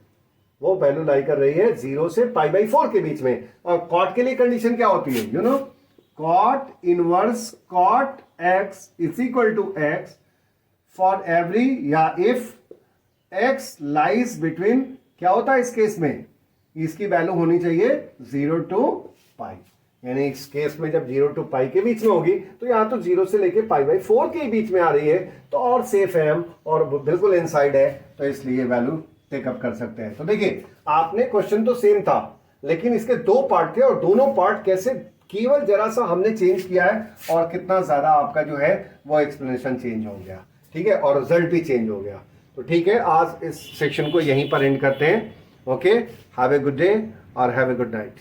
[SPEAKER 1] वो वैल्यू लाई कर रही है 0 से पाई बाई 4 के बीच में। और कॉट के लिए कंडीशन क्या होती है, you know, cot inverse cot x is equal to x for every, या इफ एक्स लाइज बिटवीन, क्या होता है इस केस में, इसकी वैल्यू होनी चाहिए 0 टू पाई, यानी इस केस में जब 0 टू पाई के बीच में होगी, तो यहां तो 0 से लेके पाई बाई 4 के बीच में आ रही है, तो और सेफ है हम, और बिल्कुल इनसाइड है, तो इसलिए वैल्यू टेकअप कर सकते हैं। तो देखिए आपने क्वेश्चन तो सेम था, लेकिन इसके दो पार्ट थे, और दोनों पार्ट कैसे केवल जरा सा हमने चेंज किया है, और कितना ज्यादा आपका जो है वो एक्सप्लेनेशन चेंज हो गया, ठीक है, और रिजल्ट भी चेंज हो गया। तो ठीक है, आज इस सेक्शन को यहीं पर एंड करते हैं। Okay, have a good day और हैव ए गुड नाइट।